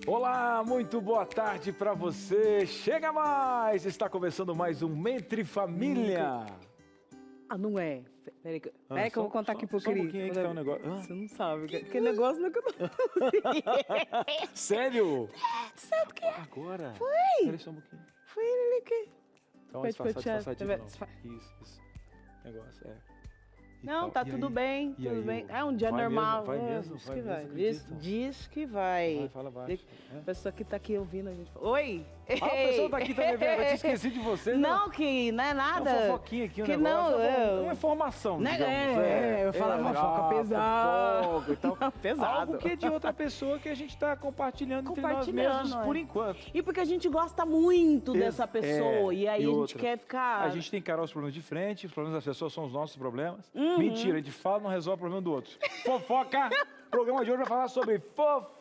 Olá, muito boa tarde pra você. Chega mais! Está começando mais um Entre Família. Ah, não é. Peraí que eu vou contar aqui pro Só um Cris. pouquinho aí que tá um negócio. Você não sabe. Que negócio nunca... Sério? Sabe o que é? Agora? Foi. Peraí só um pouquinho. Foi ele que... Dá uma Pode fechar. disfarçadinha de novo. Isso. Negócio, E Não, tal. tá E tudo aí? bem, E tudo aí, bem. o- É um dia vai normal. mesmo? Vai mesmo? Diz Vai que mesmo? vai. Acreditam? Diz que vai. Vai, fala baixo. A pessoa que tá aqui ouvindo a gente... Oi! Ah, a pessoa tá aqui também, eu tinha esquecido de você. Não, que não é nada. Uma fofoquinha aqui, um que negócio. Não, Uma informação, Né, digamos. eu falo fofoca pesada. Fofoca e tal. Pesado. Algo que é de outra pessoa que a gente tá compartilhando entre nós mesmos por enquanto. E porque a gente gosta muito dessa pessoa. E aí a gente outra. quer ficar... A gente tem que encarar os problemas de frente, os problemas das pessoas são os nossos problemas. Mentira, a gente fala e não resolve o problema do outro. Fofoca! O programa de hoje vai falar sobre fofoca.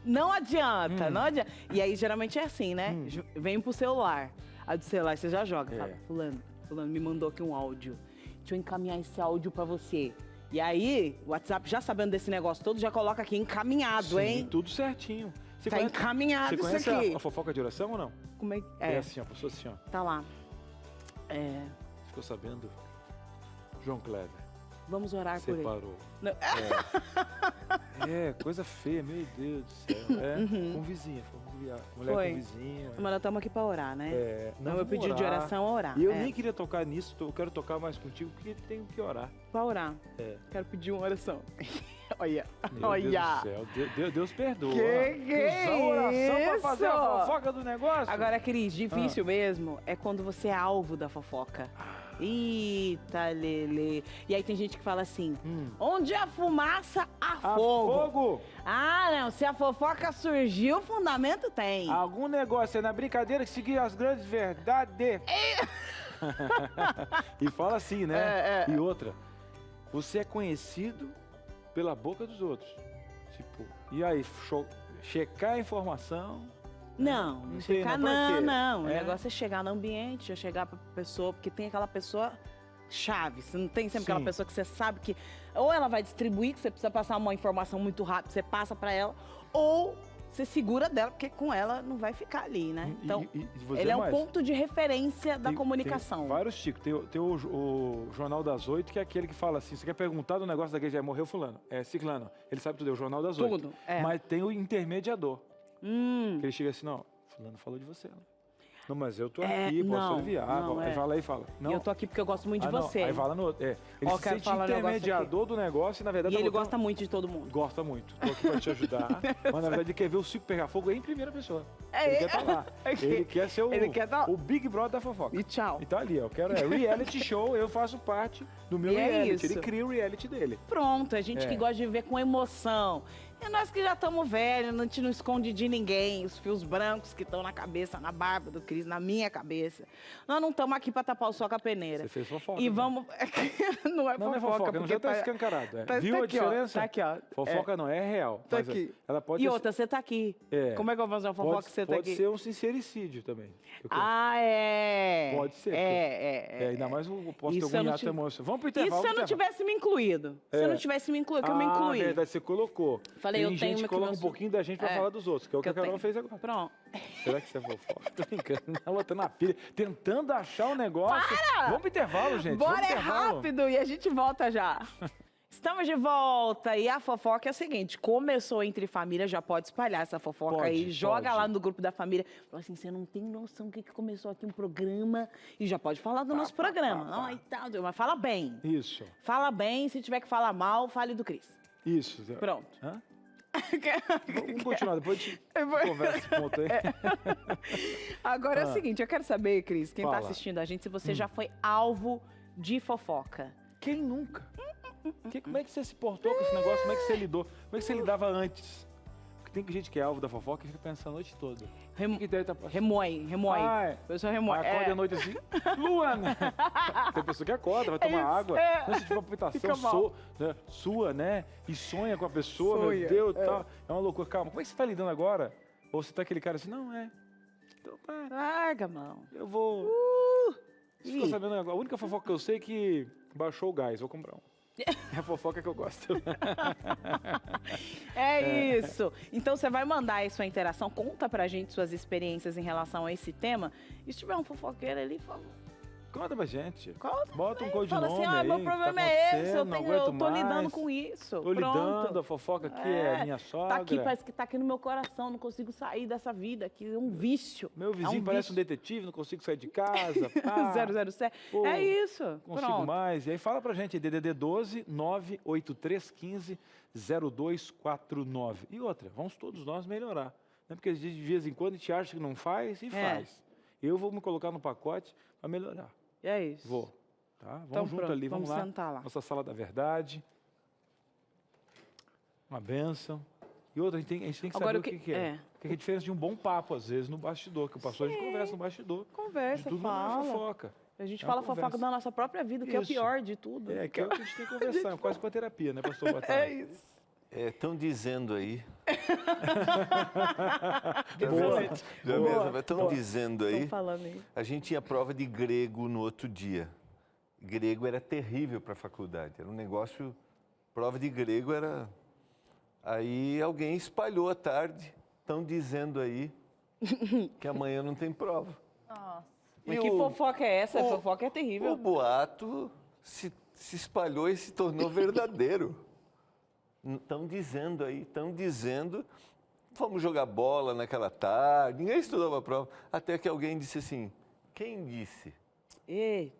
Não adianta, não adianta. E aí geralmente é assim, né? Vem pro celular. Aí do celular você já joga. Fala, fulano me mandou aqui um áudio. Deixa eu encaminhar esse áudio pra você. E aí, o WhatsApp, já sabendo desse negócio todo, já coloca aqui encaminhado, Sim, hein? tudo certinho. Você Tá encaminhado você isso conhece aqui. a fofoca de oração ou não? Como é que... É assim, ó, a pessoa assim, ó. Tá lá. É, Ficou sabendo? João Kleber vamos orar por ele. separou. Não. Coisa feia, meu Deus do céu. Com vizinha, foi mulher Foi. com vizinha. Mas nós estamos aqui pra orar, né? Então, meu vamos pedido de orar. oração é orar. E eu nem queria tocar nisso, eu quero tocar mais contigo, porque tenho que orar. Pra orar. Quero pedir uma oração. Olha. Meu Olha. Deus do céu, Deus perdoa. Que Usar oração pra isso? fazer a fofoca do negócio? Agora, Cris, difícil mesmo é quando você é alvo da fofoca. Eita, Lele. E aí tem gente que fala assim, onde há fumaça, há fogo. Fogo! Ah, não, se a fofoca surgiu, fundamento tem. Algum negócio é na brincadeira que seguir as grandes verdades. E fala assim, né? E outra, você é conhecido pela boca dos outros. Tipo, e aí, checar a informação. Não, Não chegar tem, não, pra quê? não. O É? negócio é chegar no ambiente, é chegar pra pessoa, porque tem aquela pessoa chave. Você não tem sempre Sim. aquela pessoa que você sabe que ou ela vai distribuir, que você precisa passar uma informação muito rápida, você passa pra ela, ou você segura dela, porque com ela não vai ficar ali, né? Então, vou dizer ele é um mais. ponto de referência da Tem comunicação. vários tipos. Tem o Jornal das 8, que é aquele que fala assim, você quer perguntar do negócio daquele, já morreu fulano, é ciclano. Ele sabe tudo, é o Jornal das 8. Tudo, é. Mas tem o intermediador. Que ele chega assim, não, fulano falou de você. Não, mas eu tô aqui, posso aliviar. Aí vai lá e fala. Não, E eu tô aqui porque eu gosto muito de não. você. Aí vai lá no outro. Ele Ó, se quero sente falar um negócio intermediador do negócio e, na verdade... E tá ele botando- gosta muito de todo mundo. Gosta muito. Tô aqui pra te ajudar. Mas, na verdade, ele quer ver o circo pegar fogo em primeira pessoa. É, Ele quer estar lá. Ok. Ele quer ser Ele quer tá- o Big Brother da fofoca. E tchau. Então ali, ó, eu quero reality show, eu faço parte do meu E é reality. isso. Ele cria o reality dele. Pronto, a gente É. que gosta de viver com emoção. É nós que já estamos velhos, a gente não esconde de ninguém. Os fios brancos que estão na cabeça, na barba do Cris, na minha cabeça. Nós não estamos aqui para tapar o sol com a peneira. Você fez fofoca. E né? vamos... não é Não, não é fofoca, fofoca, não porque já tá escancarado. tá Viu a aqui, ó, diferença? tá aqui, ó. Fofoca não, é real. Tá Mas aqui. Ela pode E ser, outra, você tá aqui. É. Como é que eu vou fazer uma fofoca pode, que você tá pode aqui? ser um sincericídio também. Ah, é. Pode ser. Ainda mais eu posso Isso ter eu algum não hiato ti- emocional. Vamos pro E intervalo. se eu não tivesse me incluído? Se eu não tivesse me incluído, que eu me incluí. Verdade, você colocou. Falei, Tem eu tenho gente que que coloca meus- um pouquinho da gente pra falar dos outros, que é o que a eu Carol tenho. fez agora. Pronto. Será que isso é fofoca? Tô brincando. Ela botando na pilha, tentando achar um negócio. Para! Vamos pro intervalo, gente. Bora, Vamos pro é intervalo. rápido e a gente volta já. Estamos de volta e a fofoca é o seguinte, começou entre família, já pode espalhar essa fofoca Pode, aí, joga pode. lá no grupo da família. Fala assim, você não tem noção que começou aqui um programa e já pode falar do nosso programa. Não, e tal, mas fala bem. Isso, Fala bem, se tiver que falar mal, fale do Cris. isso. Pronto. Hã? Vamos continuar, depois a gente conversa esse ponto aí. Agora é o seguinte, eu quero saber, Cris, quem tá Fala. assistindo a gente, se você já foi alvo de fofoca. Quem nunca? Como é que você se portou com esse negócio? Como é que você lidou? Como é que você lidava antes? Porque tem gente que é alvo da fofoca e fica pensando a noite toda. Rem- O que deve tá passando? Remói. Ai, A pessoa remói. acorda à noite assim, Luana! Tem pessoa que acorda, vai tomar isso, água, é. não sentir uma palpitação Fica mal. sua, né? E sonha com a pessoa, Sonha, meu Deus, tal. É uma loucura. Calma, como é que você tá lidando agora? Ou você tá aquele cara assim, não, então tá, Larga, mão. eu vou... Você ficou Ih. sabendo agora? A única fofoca que eu sei é que baixou o gás, vou comprar um. É a fofoca que eu gosto. É isso. Então você vai mandar aí sua interação, conta pra gente suas experiências em relação a esse tema. E se tiver um fofoqueiro ali, fala. Conta pra gente. Conta, bota um aí, codinome fala assim, aí. meu que problema tá é esse, eu, acontecendo, não eu aguento tô lidando mais. com isso. Tô Pronto. lidando, a fofoca aqui é a minha sogra. Tá aqui, parece que tá aqui no meu coração, não consigo sair dessa vida aqui, é um vício. Meu vizinho parece um detetive, não consigo sair de casa. 007. Pô, É isso. Consigo Pronto. mais. E aí fala pra gente, DDD 12 98315 0249. E outra, vamos todos nós melhorar. Né? Porque de vez em quando a gente acha que não faz e faz. Eu vou me colocar no pacote para melhorar. É isso. Vou. Tá? Vamos Então, junto pronto, ali, vamos lá. sentar lá. Nossa sala da verdade. Uma bênção. E outra, a gente tem que Agora, saber o que é. Porque é a diferença de um bom papo, às vezes, no bastidor. Que o pastor, a gente conversa no bastidor. Conversa, de tudo fala. não é fofoca. A gente É fala uma fofoca conversa. da nossa própria vida, que é o Isso. pior de tudo. É, que é o que a gente tem que conversar. Quase com a terapia, né, pastor Batalha? É isso. Estão dizendo aí. Excelente. Estão dizendo aí. Estão falando aí. A gente tinha prova de grego no outro dia. Grego era terrível para a faculdade. Era um negócio. Prova de grego era. Aí alguém espalhou à tarde. Estão dizendo aí que amanhã não tem prova. Nossa. Mas E que o- fofoca é essa? o- Fofoca é terrível. O boato se espalhou e se tornou verdadeiro. Estão dizendo aí, estão dizendo. Fomos jogar bola naquela tarde, ninguém estudou a prova. Até que alguém disse assim: quem disse? Eita.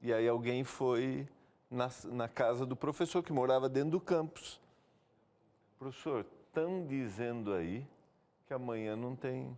E aí alguém foi na casa do professor que morava dentro do campus. Professor, estão dizendo aí que amanhã não tem.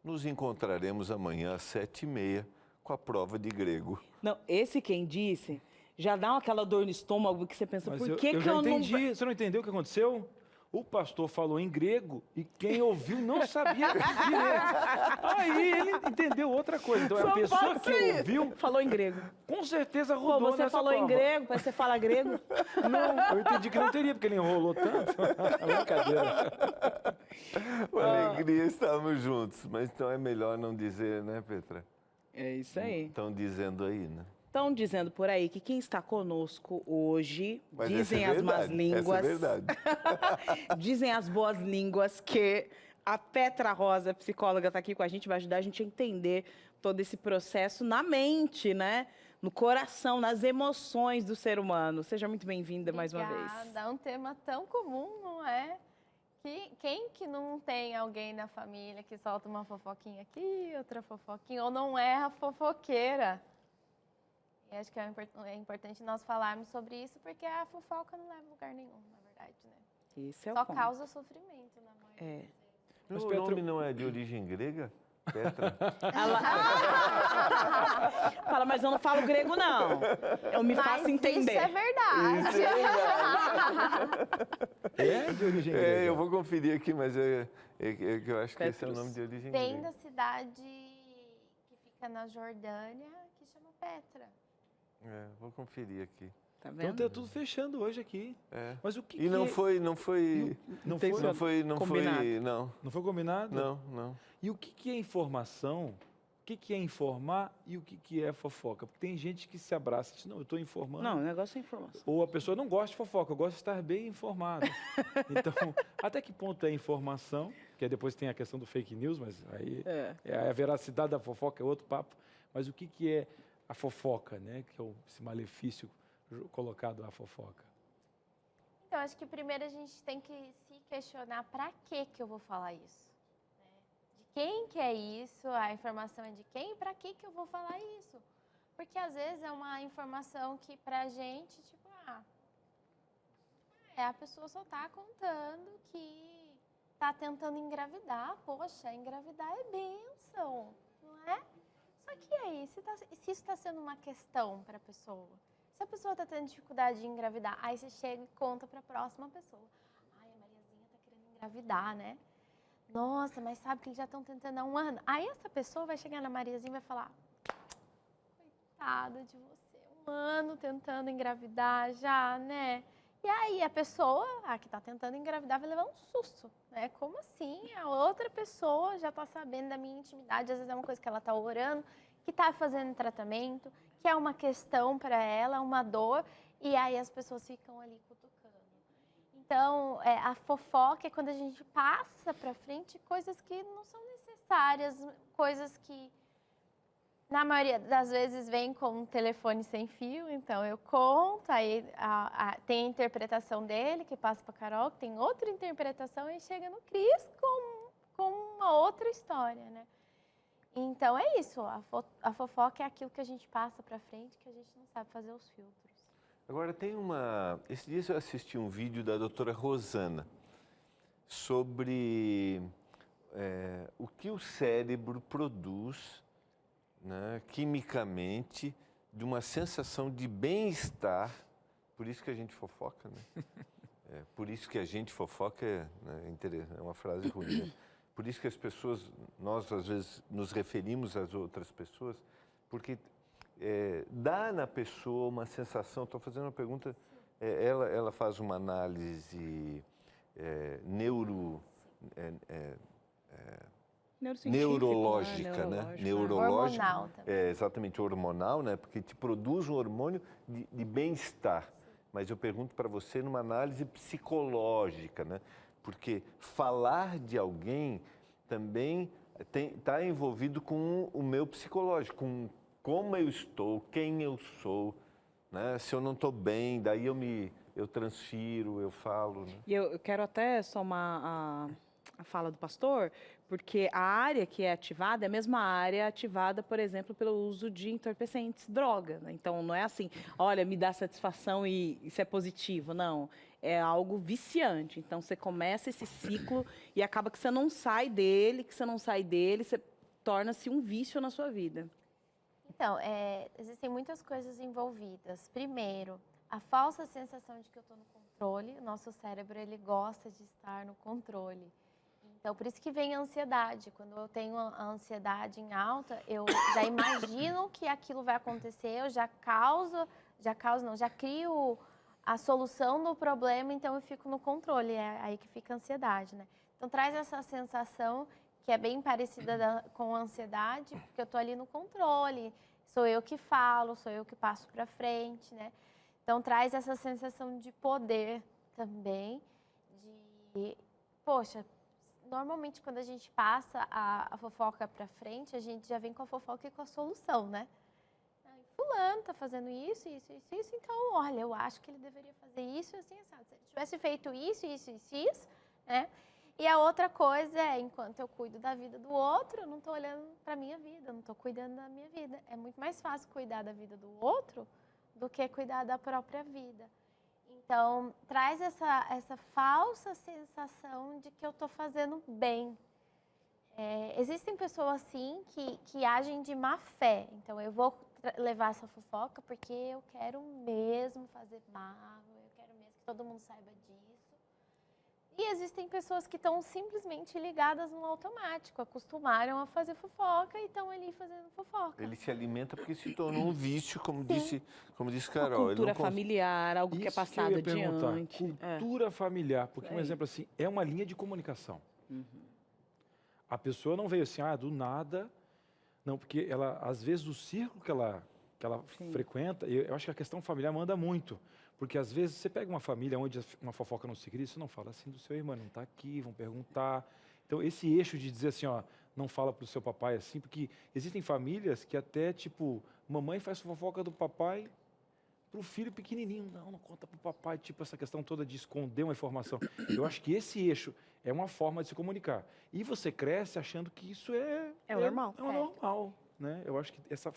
Nos encontraremos amanhã às 7h30 com a prova de grego. Não, esse quem disse, já dá aquela dor no estômago que você pensa, Mas por que eu que já eu não... entendi. Você não entendeu o que aconteceu? O pastor falou em grego e quem ouviu não sabia direito. Aí ele entendeu outra coisa. Então, Só a pessoa pode que ser. ouviu, Falou em grego. com certeza Pô, rodou você nessa falou em prova. grego, parece que você fala grego. Não, eu entendi que não teria, porque ele enrolou tanto. Brincadeira. Com alegria estávamos juntos, mas então é melhor não dizer, né, Petra? É isso aí. Estão dizendo aí, né? Estão dizendo por aí que quem está conosco hoje, Mas dizem essa é as más verdade, línguas, essa é verdade. dizem as boas línguas que a Petra Rosa, psicóloga, está aqui com a gente, vai ajudar a gente a entender todo esse processo na mente, né? No coração, nas emoções do ser humano. Seja muito bem-vinda mais uma vez. Obrigada. É um tema tão comum, não é? Quem que não tem alguém na família que solta uma fofoquinha aqui, outra fofoquinha, ou não é a fofoqueira? E acho que é importante nós falarmos sobre isso, porque a fofoca não leva a lugar nenhum, na verdade, né? Esse é o Só ponto. causa sofrimento na maioria. É. Mas, O Petra, nome não é de origem grega? Petra? Fala, mas eu não falo grego, não. Eu me Mas faço entender. isso é verdade. é de origem grega. Eu vou conferir aqui, mas eu acho que esse é o Petrus. nome de origem Vem grega. da cidade que fica na Jordânia, que chama Petra. Vou conferir aqui. Tá Então vendo? tá tudo fechando hoje aqui. É. Mas o que E não que- foi, Não tem foi, não Combinado. foi, não, não foi combinado? não. E o que é informação? O que é informar e o que é fofoca? Porque tem gente que se abraça e diz, não, eu estou informando. Não, o negócio é informação. Ou a pessoa não gosta de fofoca, eu gosto de estar bem informado. Então, até que ponto é informação? Que aí depois tem a questão do fake news, mas aí a veracidade da fofoca é outro papo. Mas o que é a fofoca, né? Que é esse malefício colocado à fofoca? Então, acho que primeiro a gente tem que se questionar para que eu vou falar isso. De quem que é isso? A informação é de quem e para que eu vou falar isso? Porque às vezes é uma informação que pra gente, tipo, a pessoa só tá contando que tá tentando engravidar. Poxa, engravidar é bênção, não é? Só que aí, se isso está sendo uma questão para a pessoa, se a pessoa está tendo dificuldade de engravidar, aí você chega e conta para a próxima pessoa. Ai, a Mariazinha está querendo engravidar, né? Nossa, mas sabe que eles já estão tentando há 1 ano. Aí essa pessoa vai chegar na Mariazinha e vai falar, coitada de você, 1 ano tentando engravidar já, né? E aí a pessoa, que está tentando engravidar, vai levar um susto, né? Como assim? A outra pessoa já está sabendo da minha intimidade, às vezes é uma coisa que ela está orando, que está fazendo tratamento, que é uma questão para ela, uma dor, e aí as pessoas ficam ali cutucando. Então, a fofoca é quando a gente passa para frente coisas que não são necessárias, coisas que, na maioria das vezes, vem com um telefone sem fio. Então, eu conto, aí tem a interpretação dele, que passa para a Carol, que tem outra interpretação, e chega no Cris com uma outra história, né? Então, é isso. A fofoca é aquilo que a gente passa para frente, que a gente não sabe fazer os filtros. Agora, esses dias eu assisti um vídeo da doutora Rosana sobre o que o cérebro produz, né, quimicamente, de uma sensação de bem-estar. Por isso que a gente fofoca, né? Por isso que a gente fofoca é uma frase ruim, né? Por isso que as pessoas, nós às vezes nos referimos às outras pessoas, porque dá na pessoa uma sensação. Estou fazendo uma pergunta, ela faz uma análise neurológica, né? Neurológica, hormonal também. Exatamente, hormonal, né? Porque te produz um hormônio de bem-estar. Mas eu pergunto para você numa análise psicológica, né? Porque falar de alguém também está envolvido com o meu psicológico, com como eu estou, quem eu sou, né? Se eu não estou bem, daí eu transfiro, eu falo. Né? E eu quero até somar a fala do pastor, porque a área que é ativada é a mesma área ativada, por exemplo, pelo uso de entorpecentes, droga. Né? Então, não é assim, olha, me dá satisfação e isso é positivo. Não, é algo viciante. Então, você começa esse ciclo e acaba que você não sai dele, você torna-se um vício na sua vida. Então, existem muitas coisas envolvidas. Primeiro, a falsa sensação de que eu estou no controle. O nosso cérebro, ele gosta de estar no controle. Então, por isso que vem a ansiedade. Quando eu tenho a ansiedade em alta, eu já imagino que aquilo vai acontecer, eu já crio a solução do problema, então eu fico no controle. É aí que fica a ansiedade, né? Então, traz essa sensação que é bem parecida com a ansiedade, porque eu estou ali no controle, sou eu que falo, sou eu que passo para frente, né? Então, traz essa sensação de poder também, poxa, normalmente quando a gente passa a fofoca para frente, a gente já vem com a fofoca e com a solução, né? Fulano tá fazendo isso, então, olha, eu acho que ele deveria fazer isso, assim, sabe? Se ele tivesse feito isso, né? E a outra coisa é, enquanto eu cuido da vida do outro, eu não estou olhando para a minha vida, eu não estou cuidando da minha vida. É muito mais fácil cuidar da vida do outro do que cuidar da própria vida. Então, traz essa falsa sensação de que eu estou fazendo bem. Existem pessoas, sim, que agem de má fé. Então, eu vou levar essa fofoca porque eu quero mesmo fazer mal, eu quero mesmo que todo mundo saiba disso. E existem pessoas que estão simplesmente ligadas no automático, acostumaram a fazer fofoca e estão ali fazendo fofoca. Ele se alimenta porque se tornou um vício, como disse Carol. Uma cultura familiar, algo que é passado adiante. Cultura familiar, porque um exemplo assim, é uma linha de comunicação. Uhum. A pessoa não veio assim, do nada, não, porque ela, às vezes, o círculo que ela frequenta, eu acho que a questão familiar manda muito. Porque, às vezes, você pega uma família onde uma fofoca não se cria, você não fala assim do seu irmão, não está aqui, vão perguntar. Então, esse eixo de dizer assim, não fala para o seu papai assim, porque existem famílias que até, tipo, mamãe faz fofoca do papai para o filho pequenininho. Não conta para o papai, tipo, essa questão toda de esconder uma informação. Eu acho que esse eixo é uma forma de se comunicar. E você cresce achando que isso é normal. É normal, né? Eu acho que essa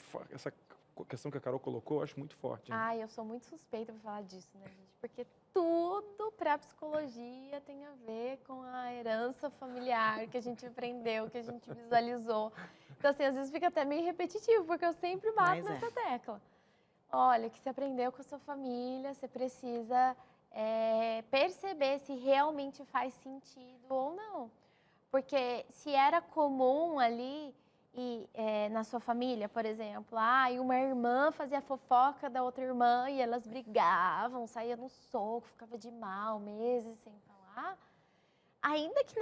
questão que a Carol colocou, eu acho muito forte. Né? Eu sou muito suspeita para falar disso, né, gente? Porque tudo para a psicologia tem a ver com a herança familiar que a gente aprendeu, que a gente visualizou. Então, assim, às vezes fica até meio repetitivo, porque eu sempre bato nessa tecla. Olha, que você aprendeu com a sua família, você precisa perceber se realmente faz sentido ou não. Porque se era comum ali... na sua família, por exemplo, e uma irmã fazia fofoca da outra irmã e elas brigavam, saíam no soco, ficava de mal meses sem falar, ainda que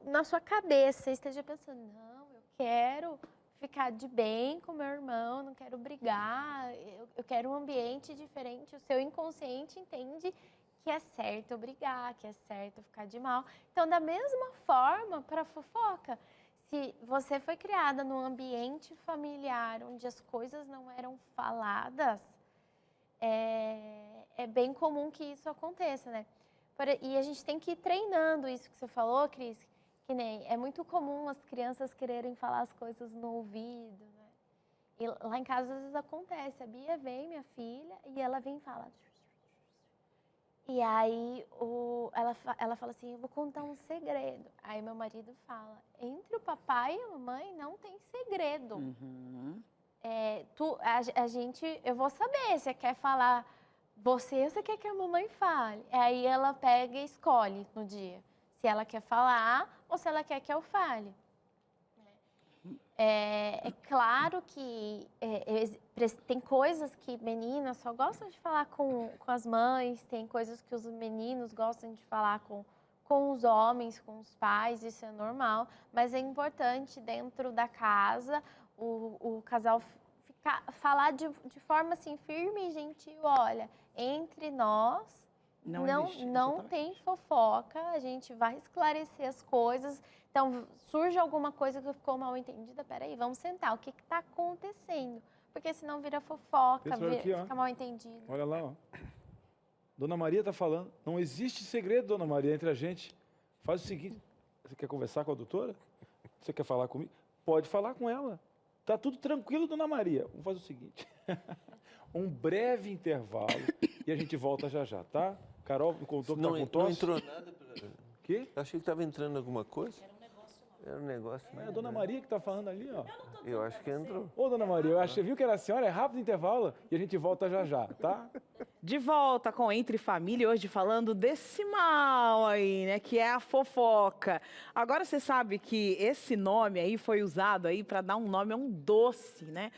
na sua cabeça você esteja pensando, não, eu quero ficar de bem com meu irmão, não quero brigar, eu quero um ambiente diferente. O seu inconsciente entende que é certo eu brigar, que é certo eu ficar de mal. Então, da mesma forma, para fofoca, se você foi criada num ambiente familiar onde as coisas não eram faladas, é bem comum que isso aconteça, né? E a gente tem que ir treinando isso que você falou, Cris, que nem é muito comum as crianças quererem falar as coisas no ouvido, né? E lá em casa às vezes acontece, a Bia vem, minha filha, e ela vem e fala. E aí ela fala assim, eu vou contar um segredo. Aí meu marido fala, entre o papai e a mamãe não tem segredo. Uhum. Eu vou saber, você quer falar você quer que a mamãe fale. Aí ela pega e escolhe no dia, se ela quer falar ou se ela quer que eu fale. É claro que tem coisas que meninas só gostam de falar com as mães, tem coisas que os meninos gostam de falar com os homens, com os pais, isso é normal, mas é importante dentro da casa o casal falar de forma assim, firme e gentil, olha, entre nós não tem fofoca, a gente vai esclarecer as coisas. Então, surge alguma coisa que ficou mal entendida, peraí, vamos sentar, o que está acontecendo? Porque senão vira fofoca, fica mal entendido. Olha lá, ó. Dona Maria está falando, não existe segredo, Dona Maria, entre a gente. Faz o seguinte, você quer conversar com a doutora? Você quer falar comigo? Pode falar com ela. Tá tudo tranquilo, Dona Maria. Vamos fazer o seguinte, um breve intervalo e a gente volta já já, tá? Carol me contou que tá com tosse. Não entrou nada? Quê? Eu achei que estava entrando alguma coisa. Era um negócio. É a Dona Maria que está falando ali, ó. Eu acho que entrou. Ô, Dona Maria, viu que era a senhora? É rápido intervalo e a gente volta já já, tá? De volta com Entre Família, hoje falando desse mal aí, né, que é a fofoca. Agora você sabe que esse nome aí foi usado aí para dar um nome a um doce, né?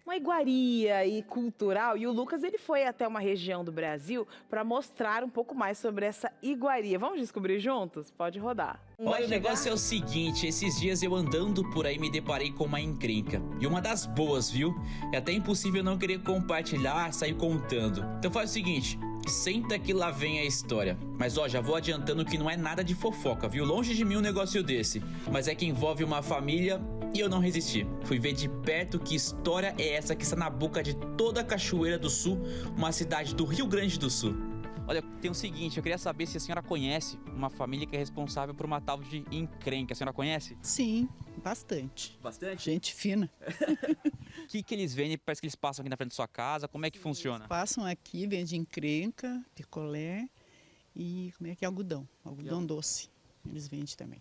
Uma iguaria e cultural. E o Lucas, ele foi até uma região do Brasil para mostrar um pouco mais sobre essa iguaria. Vamos descobrir juntos? Pode rodar. Olha, o negócio é o seguinte, esses dias eu andando por aí me deparei com uma encrenca. E uma das boas, viu? É até impossível não querer compartilhar, sair contando. Então faz o seguinte, senta que lá vem a história. Mas ó, já vou adiantando que não é nada de fofoca, viu? Longe de mim um negócio desse. Mas é que envolve uma família e eu não resisti. Fui ver de perto que história é essa que está na boca de toda a Cachoeira do Sul, uma cidade do Rio Grande do Sul. Olha, tem o seguinte, eu queria saber se a senhora conhece uma família que é responsável por uma tal de encrenca. A senhora conhece? Sim, bastante. Bastante? Gente fina. O que eles vendem? Parece que eles passam aqui na frente da sua casa. Como é que funciona? Eles passam aqui, vendem encrenca, picolé e algodão doce. Eles vendem também.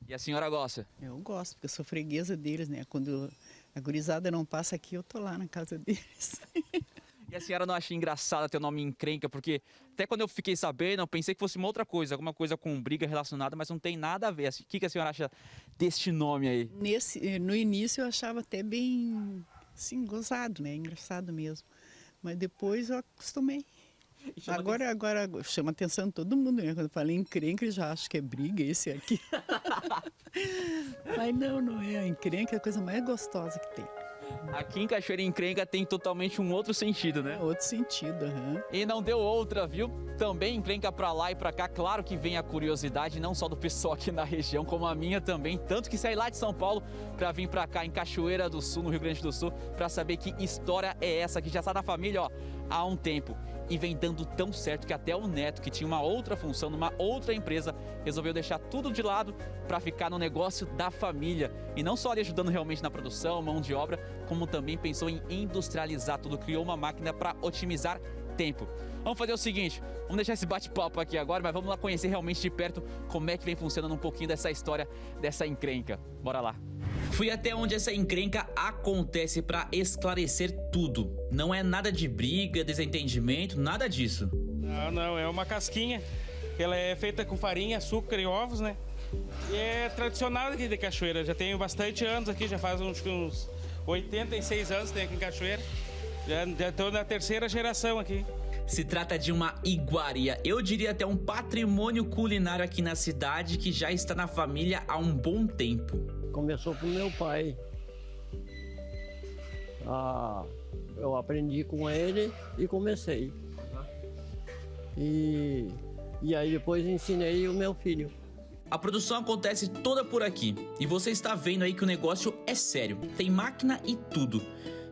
E a senhora gosta? Eu gosto, porque eu sou freguesa deles, né? Quando a gurizada não passa aqui, eu tô lá na casa deles. E a senhora não acha engraçado ter o nome encrenca? Porque até quando eu fiquei sabendo, eu pensei que fosse uma outra coisa, alguma coisa com briga relacionada, mas não tem nada a ver. O que a senhora acha deste nome aí? No início eu achava até bem, assim, gozado, né? Engraçado mesmo. Mas depois eu acostumei. Agora chama atenção de todo mundo, né? Quando eu falei encrenca, eu já acho que é briga esse aqui. Mas não é. A encrenca é a coisa mais gostosa que tem. Aqui em Cachoeira Encrenca tem totalmente um outro sentido, né? Outro sentido, aham. E não deu outra, viu? Também encrenca pra lá e pra cá. Claro que vem a curiosidade, não só do pessoal aqui na região, como a minha também. Tanto que saí lá de São Paulo pra vir pra cá, em Cachoeira do Sul, no Rio Grande do Sul, pra saber que história é essa, que já está na família, ó, há um tempo. E vem dando tão certo que até o neto, que tinha uma outra função numa outra empresa, resolveu deixar tudo de lado para ficar no negócio da família. E não só ali ajudando realmente na produção, mão de obra, como também pensou em industrializar tudo, criou uma máquina para otimizar tempo. Vamos fazer o seguinte, vamos deixar esse bate-papo aqui agora, mas vamos lá conhecer realmente de perto como é que vem funcionando um pouquinho dessa história, dessa encrenca. Bora lá. Fui até onde essa encrenca acontece para esclarecer tudo. Não é nada de briga, desentendimento, nada disso. Não, é uma casquinha. Ela é feita com farinha, açúcar e ovos, né? E é tradicional aqui de Cachoeira. Já tenho bastante anos aqui, já faz uns 86 anos tem aqui em Cachoeira. Já estou na terceira geração aqui. Se trata de uma iguaria, eu diria até um patrimônio culinário aqui na cidade que já está na família há um bom tempo. Começou com meu pai. eu aprendi com ele e comecei. E aí depois ensinei o meu filho. A produção acontece toda por aqui e você está vendo aí que o negócio é sério, tem máquina e tudo.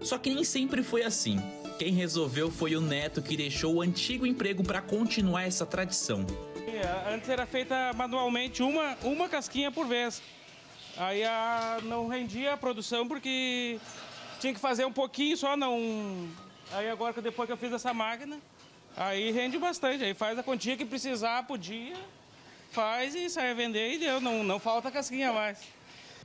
Só que nem sempre foi assim. Quem resolveu foi o neto, que deixou o antigo emprego para continuar essa tradição. Antes era feita manualmente uma casquinha por vez. Aí não rendia a produção porque tinha que fazer um pouquinho só, não... Aí agora, depois que eu fiz essa máquina, aí rende bastante. Aí faz a quantia que precisar por dia, faz e sai a vender e deu. Não falta casquinha mais.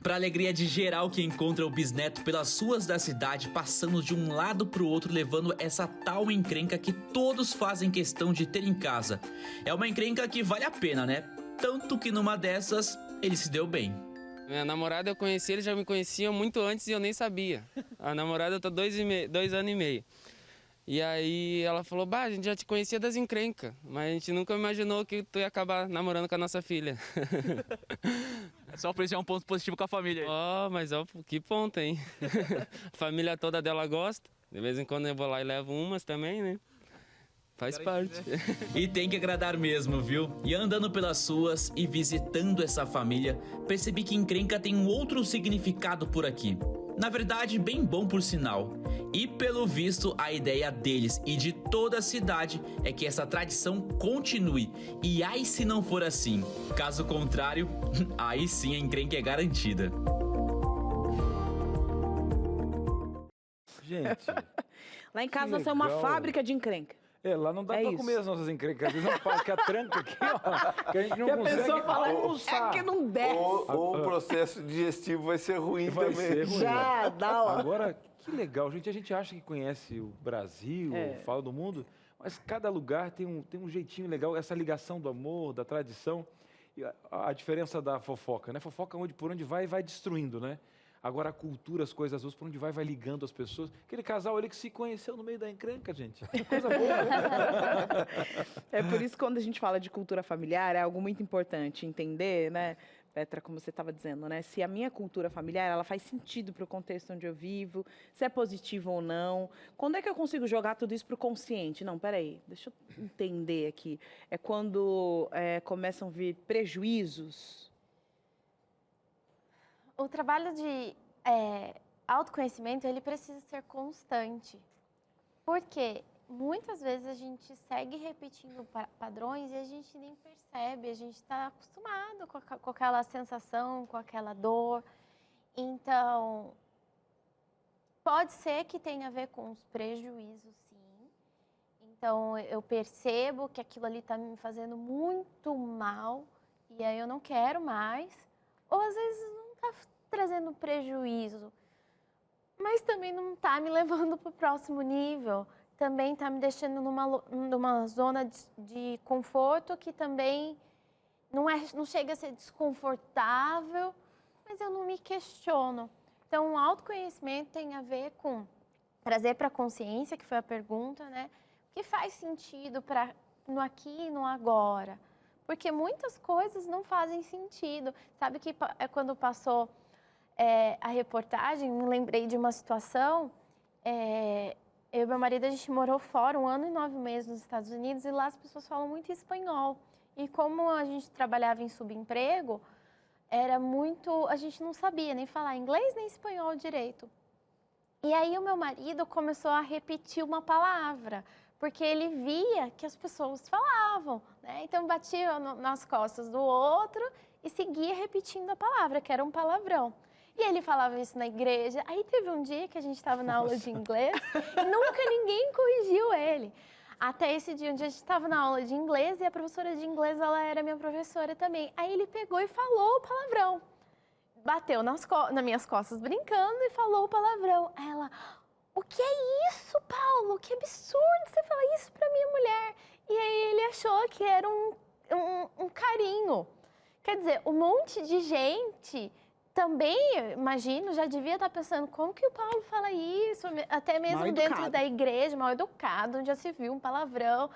Para alegria de geral que encontra o bisneto pelas ruas da cidade, passando de um lado para o outro, levando essa tal encrenca que todos fazem questão de ter em casa. É uma encrenca que vale a pena, né? Tanto que numa dessas, ele se deu bem. Minha namorada eu conheci, ele já me conhecia muito antes e eu nem sabia. A namorada eu tô 2 anos e meio. E aí ela falou, a gente já te conhecia das encrencas, mas a gente nunca imaginou que tu ia acabar namorando com a nossa filha. Só por isso é um ponto positivo com a família. Mas que ponto, hein? A família toda dela gosta. De vez em quando eu vou lá e levo umas também, né? Faz parte. E tem que agradar mesmo, viu? E andando pelas ruas e visitando essa família, percebi que encrenca tem um outro significado por aqui. Na verdade, bem bom por sinal. E pelo visto, a ideia deles e de toda a cidade é que essa tradição continue. E aí se não for assim. Caso contrário, aí sim a encrenca é garantida. Gente. Lá em casa nós somos uma fábrica de encrenca. Lá não dá pra comer as nossas encrencas. Às vezes não pode ficar tranca aqui, ó. Que a gente não consegue. A pessoa fala, é que não desce. Ou o processo digestivo vai ser ruim também. Ser ruim. Já, dá lá. Agora, que legal, gente. A gente acha que conhece o Brasil, fala do mundo, mas cada lugar tem um jeitinho legal, essa ligação do amor, da tradição. E a diferença da fofoca, né? Fofoca por onde vai destruindo, né? Agora a cultura, as coisas boas, por onde vai ligando as pessoas. Aquele casal ali que se conheceu no meio da encrenca, gente. Que coisa boa. É por isso que quando a gente fala de cultura familiar, é algo muito importante entender, né, Petra, como você estava dizendo, né? Se a minha cultura familiar, ela faz sentido para o contexto onde eu vivo, se é positivo ou não. Quando é que eu consigo jogar tudo isso para o consciente? Não, peraí, deixa eu entender aqui. É quando começam a vir prejuízos. O trabalho de autoconhecimento, ele precisa ser constante. Porque muitas vezes a gente segue repetindo padrões e a gente nem percebe, a gente está acostumado com aquela sensação, com aquela dor. Então, pode ser que tenha a ver com os prejuízos, sim. Então, eu percebo que aquilo ali está me fazendo muito mal e aí eu não quero mais. Ou às vezes não está trazendo prejuízo, mas também não está me levando para o próximo nível. Também está me deixando numa zona de conforto que também não chega a ser desconfortável, mas eu não me questiono. Então, o autoconhecimento tem a ver com trazer para a consciência, que foi a pergunta, né? O que faz sentido no aqui e no agora? Porque muitas coisas não fazem sentido. Sabe que quando passou a reportagem, me lembrei de uma situação, eu e meu marido, a gente morou fora 1 ano e 9 meses nos Estados Unidos e lá as pessoas falam muito espanhol. E como a gente trabalhava em subemprego, a gente não sabia nem falar inglês nem espanhol direito. E aí o meu marido começou a repetir uma palavra, porque ele via que as pessoas falavam, né? Então batia nas costas do outro e seguia repetindo a palavra, que era um palavrão. E ele falava isso na igreja. Aí teve um dia que a gente estava na aula de inglês e nunca ninguém corrigiu ele. Até esse dia, onde a gente estava na aula de inglês e a professora de inglês, ela era minha professora também. Aí ele pegou e falou o palavrão. Bateu nas minhas costas brincando e falou o palavrão. Ela, o que é isso, Paulo? Que absurdo você falar isso para minha mulher. E aí ele achou que era um carinho. Quer dizer, um monte de gente também, imagino, já devia estar pensando como que o Paulo fala isso, até mesmo dentro da igreja, mal educado, onde já se viu um palavrão.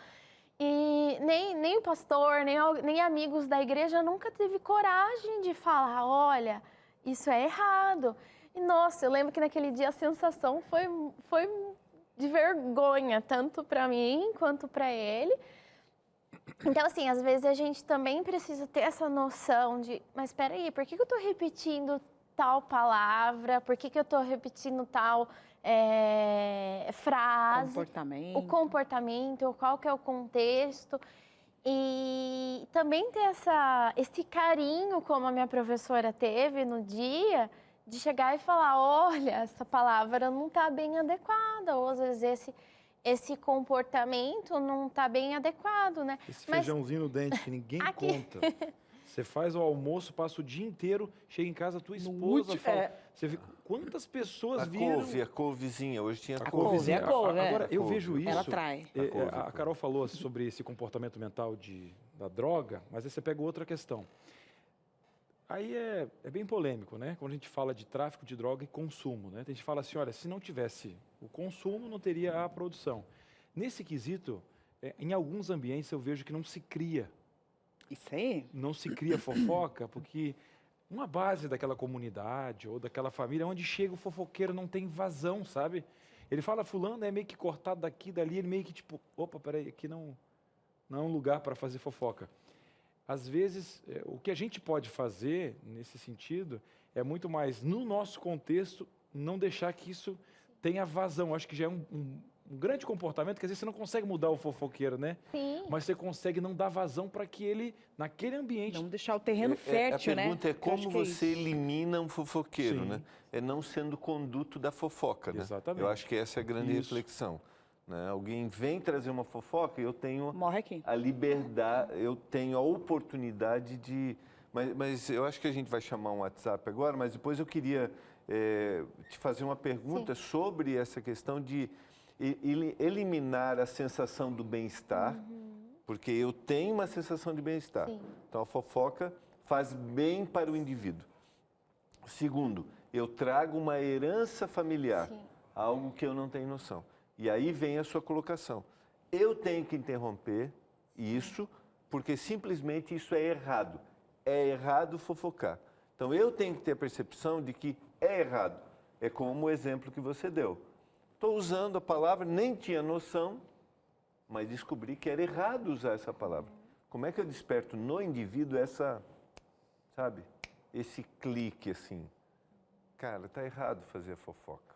E nem o pastor, nem amigos da igreja nunca teve coragem de falar, olha, isso é errado. E, nossa, eu lembro que naquele dia a sensação foi de vergonha, tanto para mim quanto para ele. Então, assim, às vezes a gente também precisa ter essa noção de, mas espera aí, por que eu estou repetindo tal palavra? Por que eu estou repetindo tal frase? Comportamento. O comportamento, qual que é o contexto. E também ter esse carinho, como a minha professora teve no dia, de chegar e falar, olha, essa palavra não está bem adequada, ou às vezes esse comportamento não está bem adequado, né? Esse feijãozinho no dente que ninguém conta. Você faz o almoço, passa o dia inteiro, chega em casa, tua esposa fala... Você vê quantas pessoas viram... A couvezinha, hoje tinha couvezinha. Agora, eu vejo isso... Ela trai. A Carol falou sobre esse comportamento mental da droga, mas aí você pega outra questão. Aí é bem polêmico, né? Quando a gente fala de tráfico de droga e consumo, né? A gente fala assim, olha, se não tivesse o consumo, não teria a produção. Nesse quesito, em alguns ambientes eu vejo que não se cria. Isso aí? Não se cria fofoca, porque uma base daquela comunidade ou daquela família, onde chega o fofoqueiro não tem vazão, sabe? Ele fala, fulano é meio que cortado daqui, dali, ele meio que tipo, opa, peraí, aqui não é um lugar para fazer fofoca. Às vezes, o que a gente pode fazer nesse sentido é muito mais, no nosso contexto, não deixar que isso tenha vazão. Acho que já é um grande comportamento, que às vezes você não consegue mudar o fofoqueiro, né? Sim. Mas você consegue não dar vazão para que ele, naquele ambiente... Não deixar o terreno fértil, né? A pergunta é como você elimina um fofoqueiro, né? É não sendo conduto da fofoca, né? Exatamente. Eu acho que essa é a grande reflexão. Né? Alguém vem trazer uma fofoca e eu tenho a liberdade, eu tenho a oportunidade de... Mas eu acho que a gente vai chamar um WhatsApp agora, mas depois eu queria te fazer uma pergunta sobre essa questão de eliminar a sensação do bem-estar, porque eu tenho uma sensação de bem-estar. Então a fofoca faz bem para o indivíduo. Segundo, eu trago uma herança familiar, algo que eu não tenho noção. E aí vem a sua colocação. Eu tenho que interromper isso, porque simplesmente isso é errado. É errado fofocar. Então eu tenho que ter a percepção de que é errado. É como o exemplo que você deu. Estou usando a palavra, nem tinha noção, mas descobri que era errado usar essa palavra. Como é que eu desperto no indivíduo esse clique assim? Cara, está errado fazer a fofoca.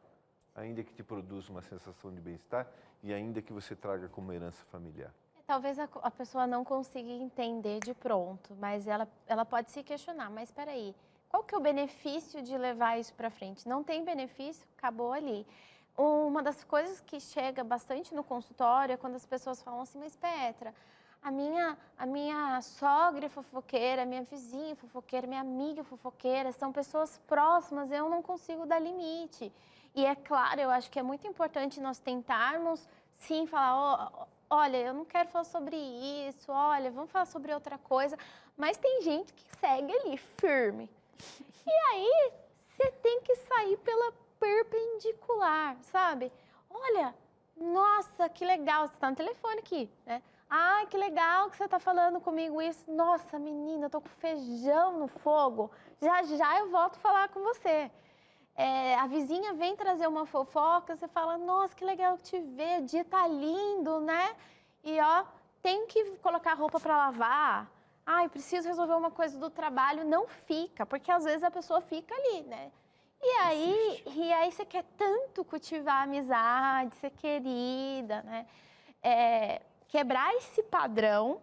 Ainda que te produza uma sensação de bem-estar e ainda que você traga como herança familiar. Talvez a pessoa não consiga entender de pronto, mas ela pode se questionar. Mas espera aí, qual que é o benefício de levar isso para frente? Não tem benefício? Acabou ali. Uma das coisas que chega bastante no consultório é quando as pessoas falam assim, mas Petra, a minha sogra é fofoqueira, a minha vizinha é fofoqueira, minha amiga é fofoqueira, são pessoas próximas, eu não consigo dar limite. E é claro, eu acho que é muito importante nós tentarmos, sim, falar, olha, eu não quero falar sobre isso, olha, vamos falar sobre outra coisa. Mas tem gente que segue ali, firme. E aí, você tem que sair pela perpendicular, sabe? Olha, nossa, que legal, você está no telefone aqui, né? Ai, que legal que você está falando comigo isso. Nossa, menina, eu tô com feijão no fogo. Já já eu volto a falar com você. A vizinha vem trazer uma fofoca, você fala, nossa, que legal te ver, o dia tá lindo, né? E tem que colocar roupa para lavar. Ai, preciso resolver uma coisa do trabalho. Não fica, porque às vezes a pessoa fica ali, né? E aí você quer tanto cultivar a amizade, ser querida, né? Quebrar esse padrão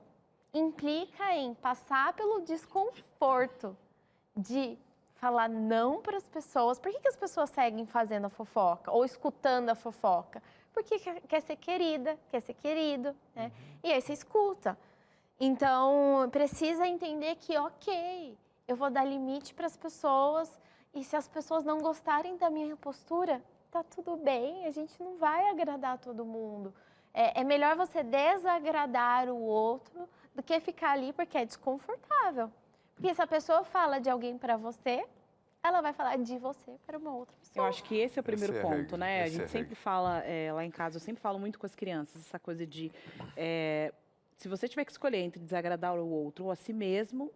implica em passar pelo desconforto de falar não para as pessoas. Por que as pessoas seguem fazendo a fofoca ou escutando a fofoca? Porque quer ser querida, quer ser querido, né? E aí você escuta. Então, precisa entender que, ok, eu vou dar limite para as pessoas e se as pessoas não gostarem da minha postura, tá tudo bem, a gente não vai agradar todo mundo. É melhor você desagradar o outro do que ficar ali porque é desconfortável. Porque se a pessoa fala de alguém para você, ela vai falar de você para uma outra pessoa. Eu acho que esse é o primeiro ponto, né? A gente sempre fala, lá em casa, eu sempre falo muito com as crianças, essa coisa de... se você tiver que escolher entre desagradar o outro ou a si mesmo,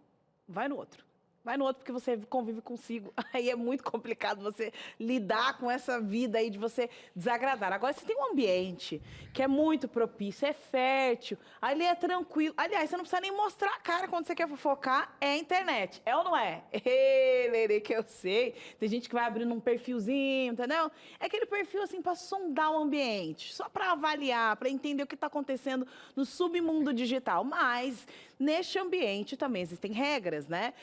vai no outro. Vai no outro porque você convive consigo. Aí é muito complicado você lidar com essa vida aí de você desagradar. Agora, você tem um ambiente que é muito propício, é fértil, ali é tranquilo. Aliás, você não precisa nem mostrar a cara quando você quer fofocar, é a internet. É ou não é? Lerê, que eu sei. Tem gente que vai abrindo um perfilzinho, entendeu? É aquele perfil assim para sondar o ambiente, só para avaliar, para entender o que está acontecendo no submundo digital. Mas neste ambiente também existem regras, né?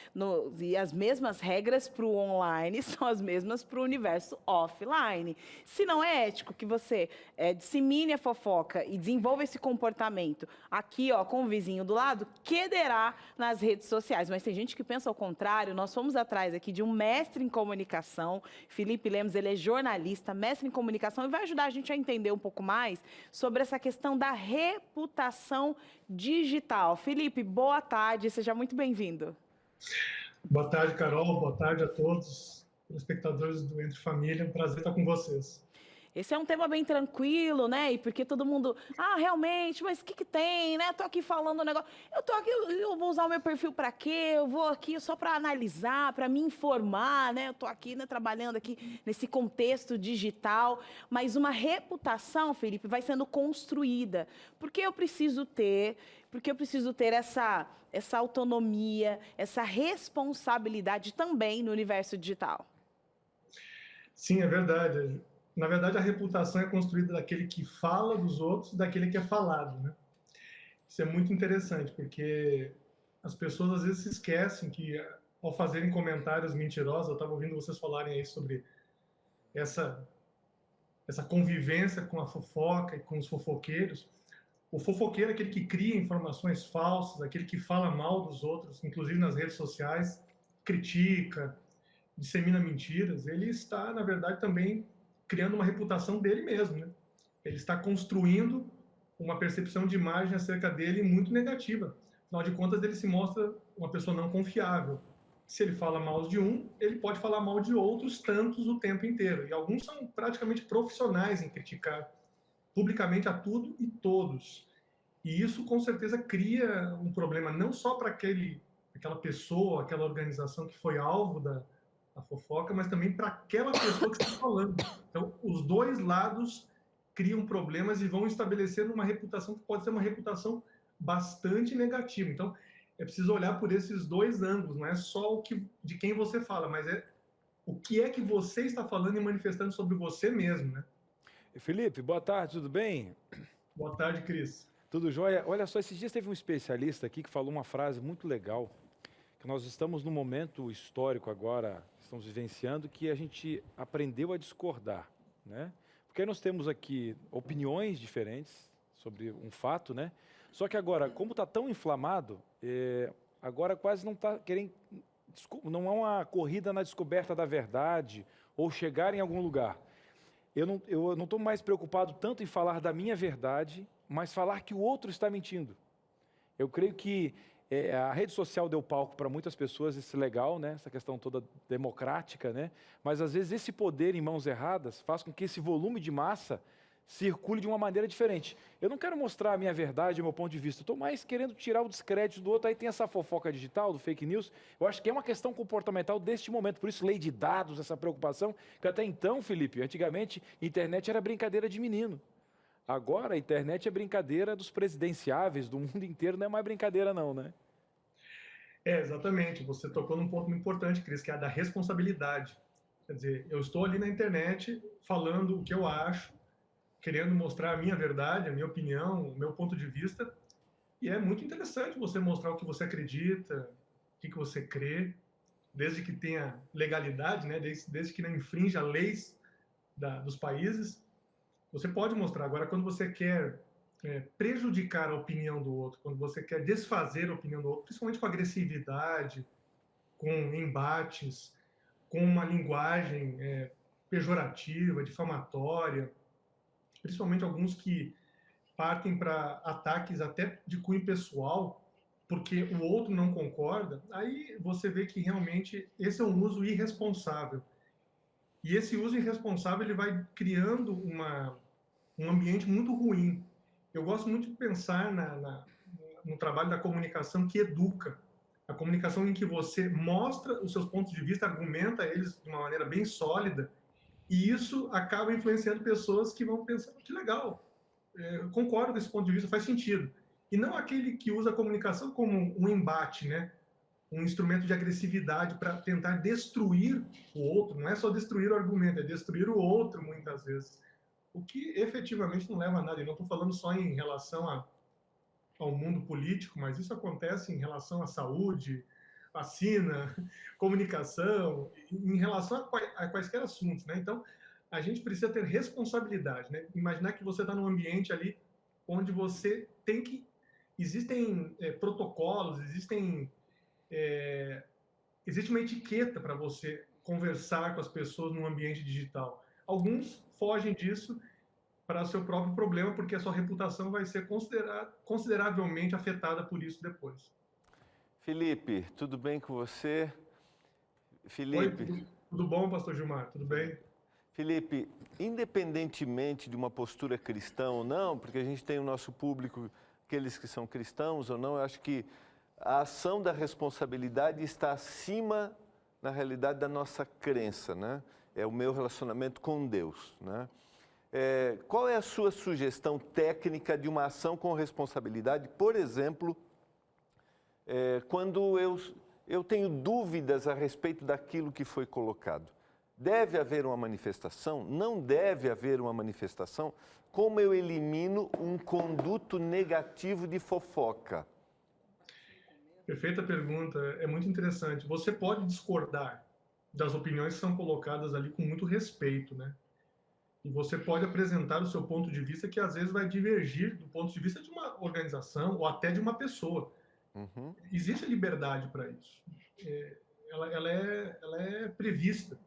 E as mesmas regras para o online são as mesmas para o universo offline. Se não é ético que você dissemine a fofoca e desenvolva esse comportamento aqui, ó, com o vizinho do lado, que derá nas redes sociais. Mas tem gente que pensa ao contrário. Nós fomos atrás aqui de um mestre em comunicação. Felipe Lemos, ele é jornalista, mestre em comunicação, e vai ajudar a gente a entender um pouco mais sobre essa questão da reputação digital. Felipe, boa tarde, seja muito bem-vindo. Boa tarde, Carol. Boa tarde a todos os espectadores do Entre Família. Um prazer estar com vocês. Esse é um tema bem tranquilo, né? E porque todo mundo, realmente, mas o que tem, né? Tô aqui falando um negócio. Eu tô aqui, eu vou usar o meu perfil para quê? Eu vou aqui só para analisar, para me informar, né? Eu tô aqui, né, trabalhando aqui nesse contexto digital, mas uma reputação, Felipe, vai sendo construída. Porque eu preciso ter essa autonomia, essa responsabilidade também no universo digital. Sim, é verdade. Na verdade, a reputação é construída daquele que fala dos outros e daquele que é falado, né? Isso é muito interessante, porque as pessoas às vezes se esquecem que, ao fazerem comentários mentirosos, eu estava ouvindo vocês falarem aí sobre essa convivência com a fofoca e com os fofoqueiros. O fofoqueiro é aquele que cria informações falsas, aquele que fala mal dos outros, inclusive nas redes sociais, critica, dissemina mentiras. Ele está, na verdade, também criando uma reputação dele mesmo, né? Ele está construindo uma percepção de imagem acerca dele muito negativa. Afinal de contas, ele se mostra uma pessoa não confiável. Se ele fala mal de um, ele pode falar mal de outros tantos o tempo inteiro. E alguns são praticamente profissionais em criticar publicamente a tudo e todos. E isso, com certeza, cria um problema não só para aquela pessoa, aquela organização que foi alvo da fofoca, mas também para aquela pessoa que está falando. Então, os dois lados criam problemas e vão estabelecendo uma reputação que pode ser uma reputação bastante negativa. Então, é preciso olhar por esses dois ângulos, não é só de quem você fala, mas é o que é que você está falando e manifestando sobre você mesmo, né? Felipe, boa tarde, tudo bem? Boa tarde, Cris. Tudo jóia? Olha só, esses dias teve um especialista aqui que falou uma frase muito legal, que nós estamos num momento histórico agora, estamos vivenciando, que a gente aprendeu a discordar, né? Porque nós temos aqui opiniões diferentes sobre um fato, né? Só que agora, como está tão inflamado, agora quase não está querendo, não é uma corrida na descoberta da verdade ou chegar em algum lugar. Eu não estou mais preocupado tanto em falar da minha verdade, mas falar que o outro está mentindo. Eu creio que a rede social deu palco para muitas pessoas, isso é legal, né? Essa questão toda democrática, né? Mas às vezes esse poder em mãos erradas faz com que esse volume de massa circule de uma maneira diferente. Eu não quero mostrar a minha verdade, o meu ponto de vista. Estou mais querendo tirar o descrédito do outro. Aí tem essa fofoca digital, do fake news. Eu acho que é uma questão comportamental deste momento. Por isso, lei de dados, essa preocupação. Que até então, Felipe, antigamente, internet era brincadeira de menino. Agora, a internet é brincadeira dos presidenciáveis do mundo inteiro. Não é mais brincadeira não, né? Exatamente. Você tocou num ponto muito importante, Cris, que é a da responsabilidade. Quer dizer, eu estou ali na internet falando o que eu acho, querendo mostrar a minha verdade, a minha opinião, o meu ponto de vista. E é muito interessante você mostrar o que você acredita, o que você crê, desde que tenha legalidade, né? Desde que não infrinja leis dos países. Você pode mostrar. Agora, quando você quer prejudicar a opinião do outro, quando você quer desfazer a opinião do outro, principalmente com agressividade, com embates, com uma linguagem pejorativa, difamatória, principalmente alguns que partem para ataques até de cunho pessoal, porque o outro não concorda, aí você vê que realmente esse é um uso irresponsável. E esse uso irresponsável ele vai criando um ambiente muito ruim. Eu gosto muito de pensar no trabalho da comunicação que educa. A comunicação em que você mostra os seus pontos de vista, argumenta eles de uma maneira bem sólida, e isso acaba influenciando pessoas que vão pensar, que legal, eu concordo com esse ponto de vista, faz sentido. E não aquele que usa a comunicação como um embate, né? Um instrumento de agressividade para tentar destruir o outro. Não é só destruir o argumento, é destruir o outro, muitas vezes. O que efetivamente não leva a nada. E não estou falando só em relação ao mundo político, mas isso acontece em relação à saúde, vacina, comunicação, em relação a quaisquer assuntos, né? Então, a gente precisa ter responsabilidade, né? Imaginar que você está num ambiente ali onde você tem que... Existem protocolos, existe uma etiqueta para você conversar com as pessoas num ambiente digital. Alguns fogem disso para seu próprio problema, porque a sua reputação vai ser consideravelmente afetada por isso depois. Felipe, tudo bem com você? Felipe. Oi, tudo bom, pastor Gilmar? Tudo bem? Felipe, independentemente de uma postura cristã ou não, porque a gente tem o nosso público, aqueles que são cristãos ou não, eu acho que a ação da responsabilidade está acima, na realidade, da nossa crença, né? É o meu relacionamento com Deus, né? Qual é a sua sugestão técnica de uma ação com responsabilidade? Por exemplo, quando eu tenho dúvidas a respeito daquilo que foi colocado. Deve haver uma manifestação? Não deve haver uma manifestação? Como eu elimino um conduto negativo de fofoca? Perfeita pergunta, é muito interessante. Você pode discordar das opiniões que são colocadas ali com muito respeito, né? E você pode apresentar o seu ponto de vista que às vezes vai divergir do ponto de vista de uma organização ou até de uma pessoa. Uhum. Existe liberdade para isso. Ela é prevista.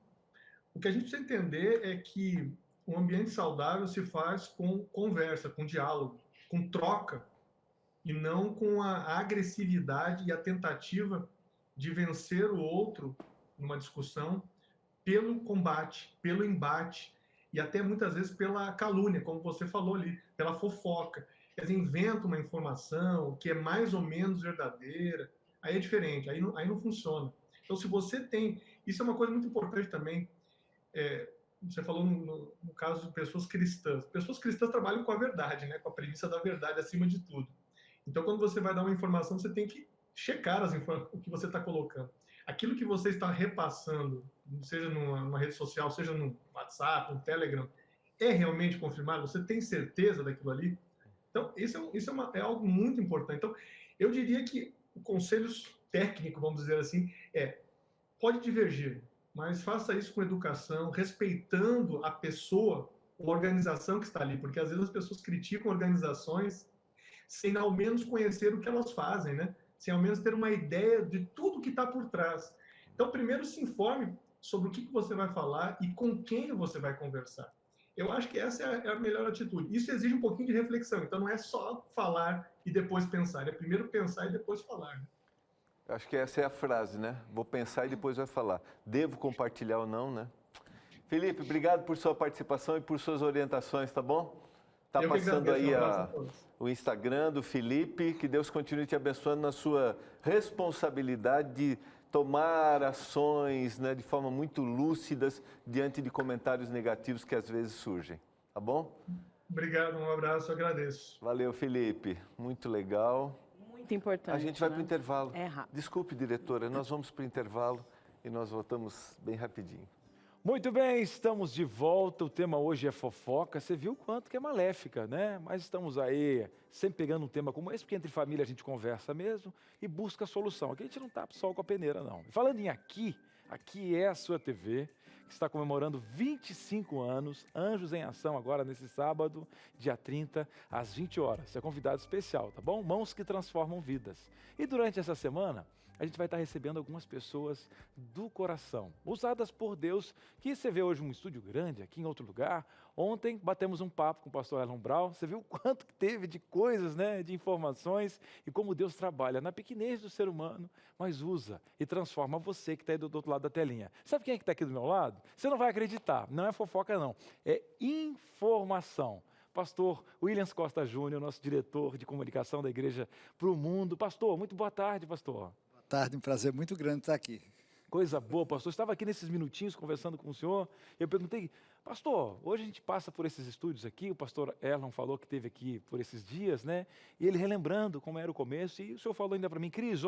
O que a gente precisa entender é que um ambiente saudável se faz com conversa, com diálogo, com troca, e não com a agressividade e a tentativa de vencer o outro numa discussão pelo combate, pelo embate, e até muitas vezes pela calúnia, como você falou ali, pela fofoca. Eles inventam uma informação que é mais ou menos verdadeira, aí é diferente, aí não funciona. Então, se você tem... Isso é uma coisa muito importante também. Você falou no caso de pessoas cristãs. Pessoas cristãs trabalham com a verdade, né? Com a premissa da verdade acima de tudo. Então, quando você vai dar uma informação, você tem que checar o que você está colocando. Aquilo que você está repassando, seja numa rede social, seja no WhatsApp, no Telegram, é realmente confirmado? Você tem certeza daquilo ali? Então, isso é algo muito importante. Então, eu diria que o conselho técnico, vamos dizer assim, pode divergir, mas faça isso com educação, respeitando a pessoa, a organização que está ali, porque às vezes as pessoas criticam organizações sem ao menos conhecer o que elas fazem, né? Sem ao menos ter uma ideia de tudo que está por trás. Então, primeiro se informe sobre o que você vai falar e com quem você vai conversar. Eu acho que essa é a melhor atitude. Isso exige um pouquinho de reflexão, então não é só falar e depois pensar, é primeiro pensar e depois falar. Né? Acho que essa é a frase, né? Vou pensar e depois vai falar. Devo compartilhar ou não, né? Felipe, obrigado por sua participação e por suas orientações, tá bom? Tá passando aí o Instagram do Felipe, que Deus continue te abençoando na sua responsabilidade de tomar ações, né, de forma muito lúcidas diante de comentários negativos que às vezes surgem, tá bom? Obrigado, um abraço, eu agradeço. Valeu, Felipe, muito legal. Muito importante. A gente vai para o intervalo. É rápido. Desculpe, diretora, nós vamos para o intervalo e nós voltamos bem rapidinho. Muito bem, estamos de volta. O tema hoje é fofoca. Você viu o quanto que é maléfica, né? Mas estamos aí sempre pegando um tema como esse, porque entre família a gente conversa mesmo e busca a solução. Aqui a gente não tapa sol com a peneira, não. E falando em aqui é a sua TV, que está comemorando 25 anos, Anjos em Ação, agora nesse sábado, dia 30, às 20 horas. Você é convidado especial, tá bom? Mãos que transformam vidas. E durante essa semana, a gente vai estar recebendo algumas pessoas do coração, usadas por Deus, que você vê hoje um estúdio grande aqui em outro lugar. Ontem batemos um papo com o pastor Elon Brown, você viu o quanto que teve de coisas, né, de informações, e como Deus trabalha na pequenez do ser humano, mas usa e transforma você que está aí do outro lado da telinha. Sabe quem é que está aqui do meu lado? Você não vai acreditar, não é fofoca não, é informação. Pastor Williams Costa Júnior, nosso diretor de comunicação da Igreja para o Mundo. Pastor, muito boa tarde, pastor. Boa tarde, um prazer muito grande estar aqui. Coisa boa, pastor. Eu estava aqui nesses minutinhos conversando com o senhor. Eu perguntei, pastor, hoje a gente passa por esses estúdios aqui, o pastor Erlon falou que esteve aqui por esses dias, né? E ele relembrando como era o começo, e o senhor falou ainda para mim, Cris,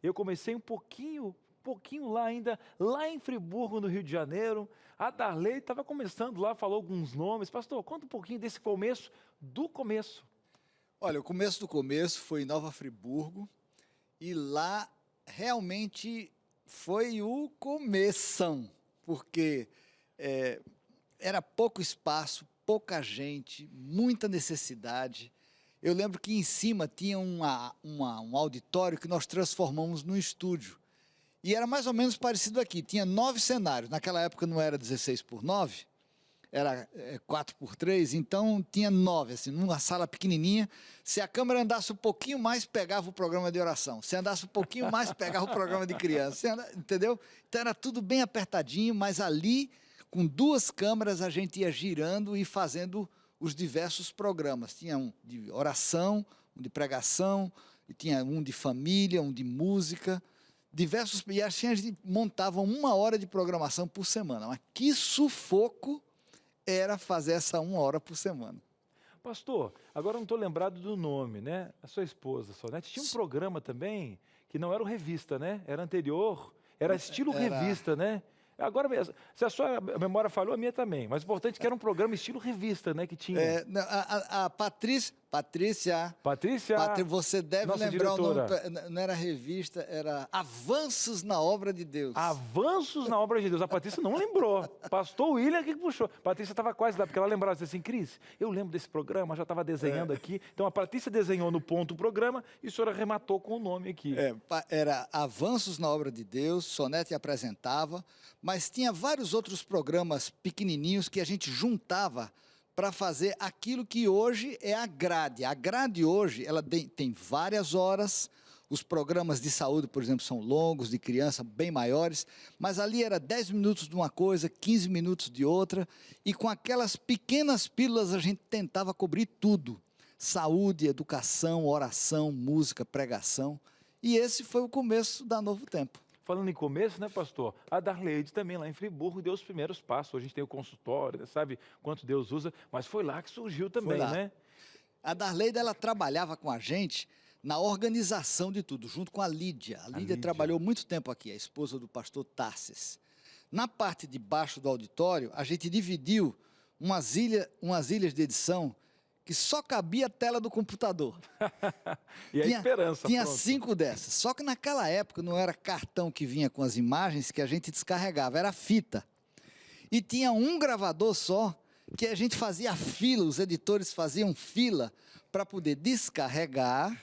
eu comecei um pouquinho lá ainda, lá em Friburgo, no Rio de Janeiro. A Darley estava começando lá, falou alguns nomes. Pastor, conta um pouquinho desse começo, do começo. Olha, o começo do começo foi em Nova Friburgo, e lá realmente foi o começão, porque era pouco espaço, pouca gente, muita necessidade. Eu lembro que em cima tinha um auditório que nós transformamos num estúdio. E era mais ou menos parecido aqui, tinha 9 cenários. Naquela época não era 16x9, era 4x3, então tinha 9, assim, numa sala pequenininha. Se a câmera andasse um pouquinho mais, pegava o programa de oração. Se andasse um pouquinho mais, pegava o programa de criança. Entendeu? Então era tudo bem apertadinho, mas ali, com 2 câmeras, a gente ia girando e fazendo os diversos programas. Tinha um de oração, um de pregação, e tinha um de família, um de música, diversos. E assim a gente montava 1 hora de programação por semana. Mas que sufoco era fazer essa 1 hora por semana. Pastor, agora eu não estou lembrado do nome, né? A sua esposa, Sonete, tinha um programa também que não era o Revista, né? Era anterior, era estilo Revista, né? Agora, se a sua memória falhou, a minha também. Mas o importante é que era um programa estilo Revista, né? Que tinha. A Patrícia, você deve nossa lembrar diretora. O nome, não era Revista, era Avanços na Obra de Deus. Avanços na Obra de Deus. A Patrícia não lembrou. Pastor William que puxou. A Patrícia estava quase lá, porque ela lembrava assim, Cris, eu lembro desse programa, já estava desenhando aqui. Então a Patrícia desenhou no ponto o programa e o senhor arrematou com o nome aqui. Era Avanços na Obra de Deus, Sonete apresentava, mas tinha vários outros programas pequenininhos que a gente juntava para fazer aquilo que hoje é a grade. A grade hoje, ela tem várias horas, os programas de saúde, por exemplo, são longos, de criança, bem maiores, mas ali era 10 minutos de uma coisa, 15 minutos de outra, e com aquelas pequenas pílulas a gente tentava cobrir tudo. Saúde, educação, oração, música, pregação, e esse foi o começo da Novo Tempo. Falando em começo, né, pastor? A Darleide também, lá em Friburgo, deu os primeiros passos. Hoje a gente tem o consultório, sabe quanto Deus usa, mas foi lá que surgiu também, né? A Darleide, ela trabalhava com a gente na organização de tudo, junto com a Lídia. A Lídia trabalhou muito tempo aqui, a esposa do pastor Tarsis. Na parte de baixo do auditório, a gente dividiu umas ilhas de edição que só cabia a tela do computador. E a esperança. Tinha 5 dessas. Só que naquela época não era cartão que vinha com as imagens que a gente descarregava, era fita. E tinha um gravador só que a gente fazia fila, os editores faziam fila para poder descarregar,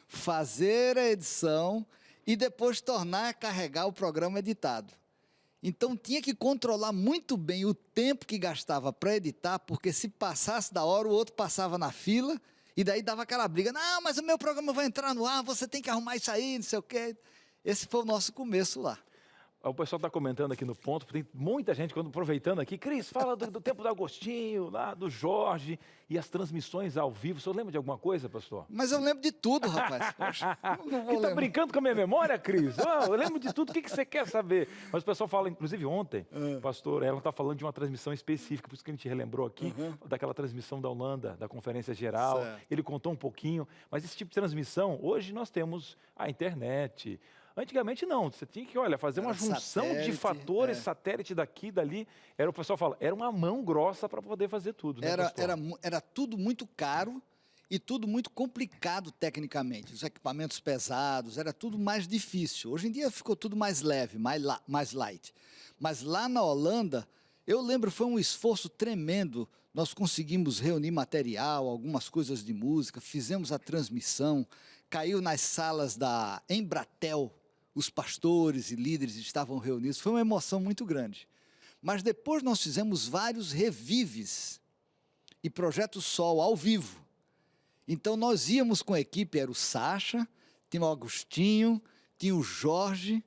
fazer a edição e depois tornar a carregar o programa editado. Então tinha que controlar muito bem o tempo que gastava para editar, porque se passasse da hora, o outro passava na fila, e daí dava aquela briga, não, mas o meu programa vai entrar no ar, você tem que arrumar isso aí, não sei o quê. Esse foi o nosso começo lá. O pessoal está comentando aqui no ponto, tem muita gente aproveitando aqui. Cris, fala do tempo do Agostinho, lá do Jorge, e as transmissões ao vivo. O senhor lembra de alguma coisa, pastor? Mas eu lembro de tudo, rapaz. Poxa, não vou está brincando com a minha memória, Cris? Eu lembro de tudo, o que você quer saber? Mas o pessoal fala, inclusive ontem, o pastor, ela está falando de uma transmissão específica, por isso que a gente relembrou aqui, daquela transmissão da Holanda, da Conferência Geral. Certo. Ele contou um pouquinho, mas esse tipo de transmissão, hoje nós temos a internet. Antigamente não, você tinha que, fazer uma junção de fatores, satélite daqui e dali. O pessoal fala, era uma mão grossa para poder fazer tudo, né, era tudo muito caro e tudo muito complicado tecnicamente. Os equipamentos pesados, era tudo mais difícil. Hoje em dia ficou tudo mais leve, mais light. Mas lá na Holanda, eu lembro, foi um esforço tremendo. Nós conseguimos reunir material, algumas coisas de música, fizemos a transmissão, caiu nas salas da Embratel, os pastores e líderes estavam reunidos, foi uma emoção muito grande. Mas depois nós fizemos vários revives e Projeto Sol ao vivo. Então nós íamos com a equipe, era o Sacha, tinha o Agostinho, tinha o Jorge,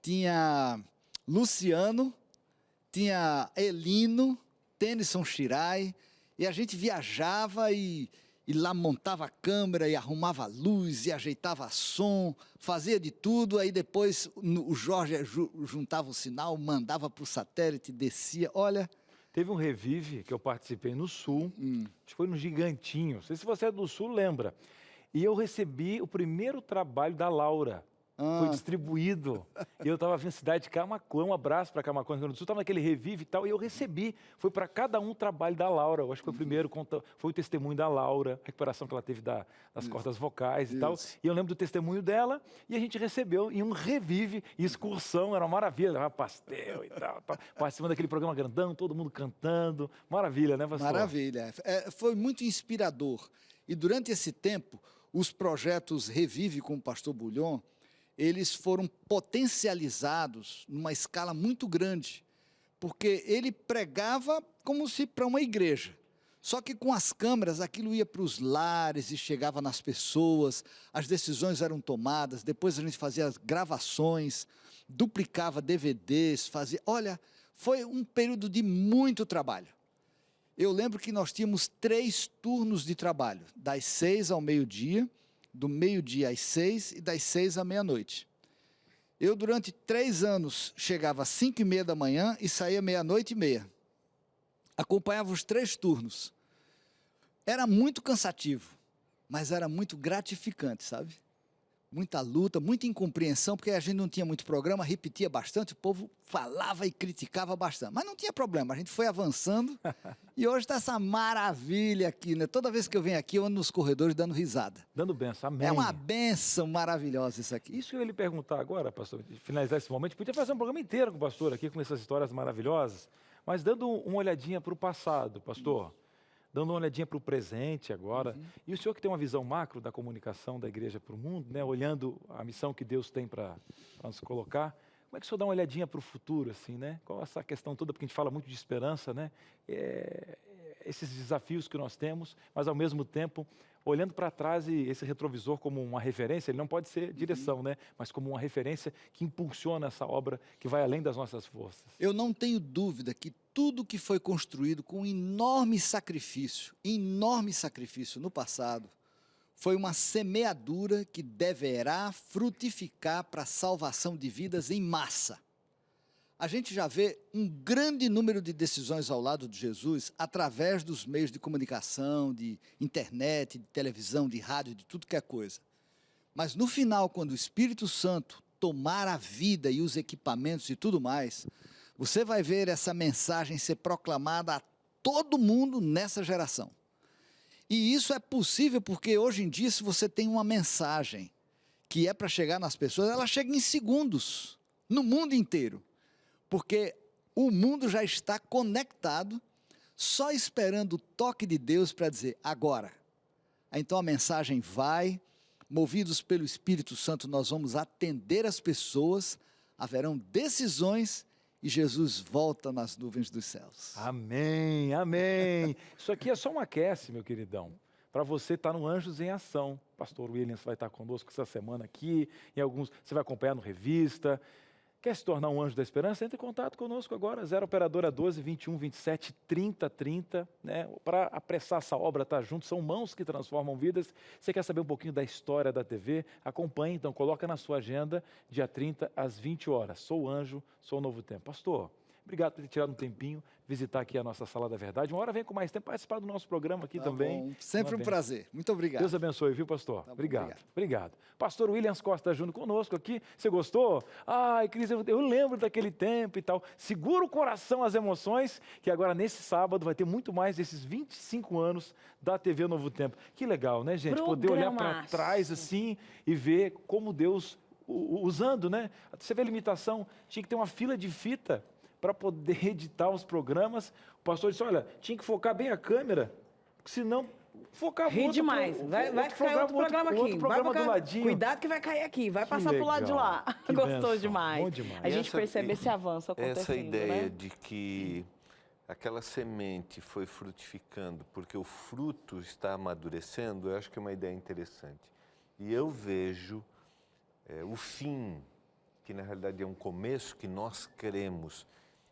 tinha Luciano, tinha Elino, Tennyson Shirai, e a gente viajava e e lá montava a câmera e arrumava a luz e ajeitava som, fazia de tudo, aí depois o Jorge juntava o sinal, mandava para o satélite, descia, olha... Teve um Revive que eu participei no Sul, acho que foi no Gigantinho, não sei se você é do Sul, lembra, e eu recebi o primeiro trabalho da Laura. Foi distribuído. E eu estava vindo na cidade de Camaquã, um abraço para Camaquã, Rio Grande do Sul, estava naquele Revive e tal, e eu recebi. Foi para cada um o trabalho da Laura. Eu acho que foi o primeiro, foi o testemunho da Laura, a recuperação que ela teve das cordas vocais e tal. E eu lembro do testemunho dela, e a gente recebeu em um Revive, excursão, era uma maravilha, levava pastel e tal, participando daquele programa grandão, todo mundo cantando. Maravilha, né, pastor? Maravilha. Foi muito inspirador. E durante esse tempo, os projetos Revive com o pastor Bulhon, eles foram potencializados numa escala muito grande, porque ele pregava como se para uma igreja. Só que com as câmeras, aquilo ia para os lares e chegava nas pessoas, as decisões eram tomadas, depois a gente fazia as gravações, duplicava DVDs, fazia... Olha, foi um período de muito trabalho. Eu lembro que nós tínhamos 3 turnos de trabalho, das 6 ao meio-dia, do meio-dia às 6 e das 6 à meia-noite. Eu, durante 3 anos, chegava às 5h30 da manhã e saía meia-noite e meia. Acompanhava os 3 turnos. Era muito cansativo, mas era muito gratificante, sabe? Muita luta, muita incompreensão, porque a gente não tinha muito programa, repetia bastante, o povo falava e criticava bastante. Mas não tinha problema, a gente foi avançando e hoje está essa maravilha aqui, né? Toda vez que eu venho aqui, eu ando nos corredores dando risada. Dando benção, amém. É uma benção maravilhosa isso aqui. Isso que eu ia lhe perguntar agora, pastor, de finalizar esse momento, podia fazer um programa inteiro com o pastor aqui, com essas histórias maravilhosas, mas dando uma olhadinha para o passado, pastor. Dando uma olhadinha para o presente agora. E o senhor que tem uma visão macro da comunicação da igreja para o mundo, né, olhando a missão que Deus tem para nos colocar, como é que o senhor dá uma olhadinha para o futuro, assim, né? Qual essa questão toda, porque a gente fala muito de esperança, né? Esses desafios que nós temos, mas ao mesmo tempo, olhando para trás e esse retrovisor como uma referência, ele não pode ser direção, né? Mas como uma referência que impulsiona essa obra que vai além das nossas forças. Eu não tenho dúvida que tudo que foi construído com enorme sacrifício no passado, foi uma semeadura que deverá frutificar para a salvação de vidas em massa. A gente já vê um grande número de decisões ao lado de Jesus através dos meios de comunicação, de internet, de televisão, de rádio, de tudo que é coisa. Mas no final, quando o Espírito Santo tomar a vida e os equipamentos e tudo mais, você vai ver essa mensagem ser proclamada a todo mundo nessa geração. E isso é possível porque hoje em dia, se você tem uma mensagem que é para chegar nas pessoas, ela chega em segundos, no mundo inteiro. Porque o mundo já está conectado, só esperando o toque de Deus para dizer, agora. Então a mensagem vai, movidos pelo Espírito Santo, nós vamos atender as pessoas, haverão decisões e Jesus volta nas nuvens dos céus. Amém, amém. Isso aqui é só um aquece, meu queridão, para você estar no Anjos em Ação. Pastor Williams vai estar conosco essa semana aqui, em alguns, você vai acompanhar no Revista. Quer se tornar um anjo da esperança? Entre em contato conosco agora, 0 operadora 12 21 27 30 30, né? Para apressar essa obra, tá junto, são mãos que transformam vidas. Você quer saber um pouquinho da história da TV? Acompanhe, então, coloca na sua agenda, dia 30 às 20 horas. Sou o Anjo, sou o Novo Tempo. Pastor, obrigado por ter tirado um tempinho, visitar aqui a nossa Sala da Verdade. Uma hora vem com mais tempo, participar do nosso programa aqui também. Bom. Sempre um prazer. Muito obrigado. Deus abençoe, viu, pastor? Tá bom, obrigado. Pastor Williams Costa Júnior conosco aqui. Você gostou? Ai, Cris, eu lembro daquele tempo e tal. Segura o coração, as emoções, que agora nesse sábado vai ter muito mais desses 25 anos da TV Novo Tempo. Que legal, né, gente? Poder olhar para trás assim e ver como Deus usando, né? Você vê a limitação, tinha que ter uma fila de fita para poder editar os programas. O pastor disse, olha, tinha que focar bem a câmera, porque senão focar Ri demais. Vai cair outro programa aqui. Outro programa do ladinho. Cuidado que vai cair aqui, vai passar pro lado de lá. Gostou demais. Bom demais. A gente percebe esse avanço acontecendo, essa ideia né? de que aquela semente foi frutificando porque o fruto está amadurecendo, eu acho que é uma ideia interessante. E eu vejo o fim, que na realidade é um começo, que nós cremos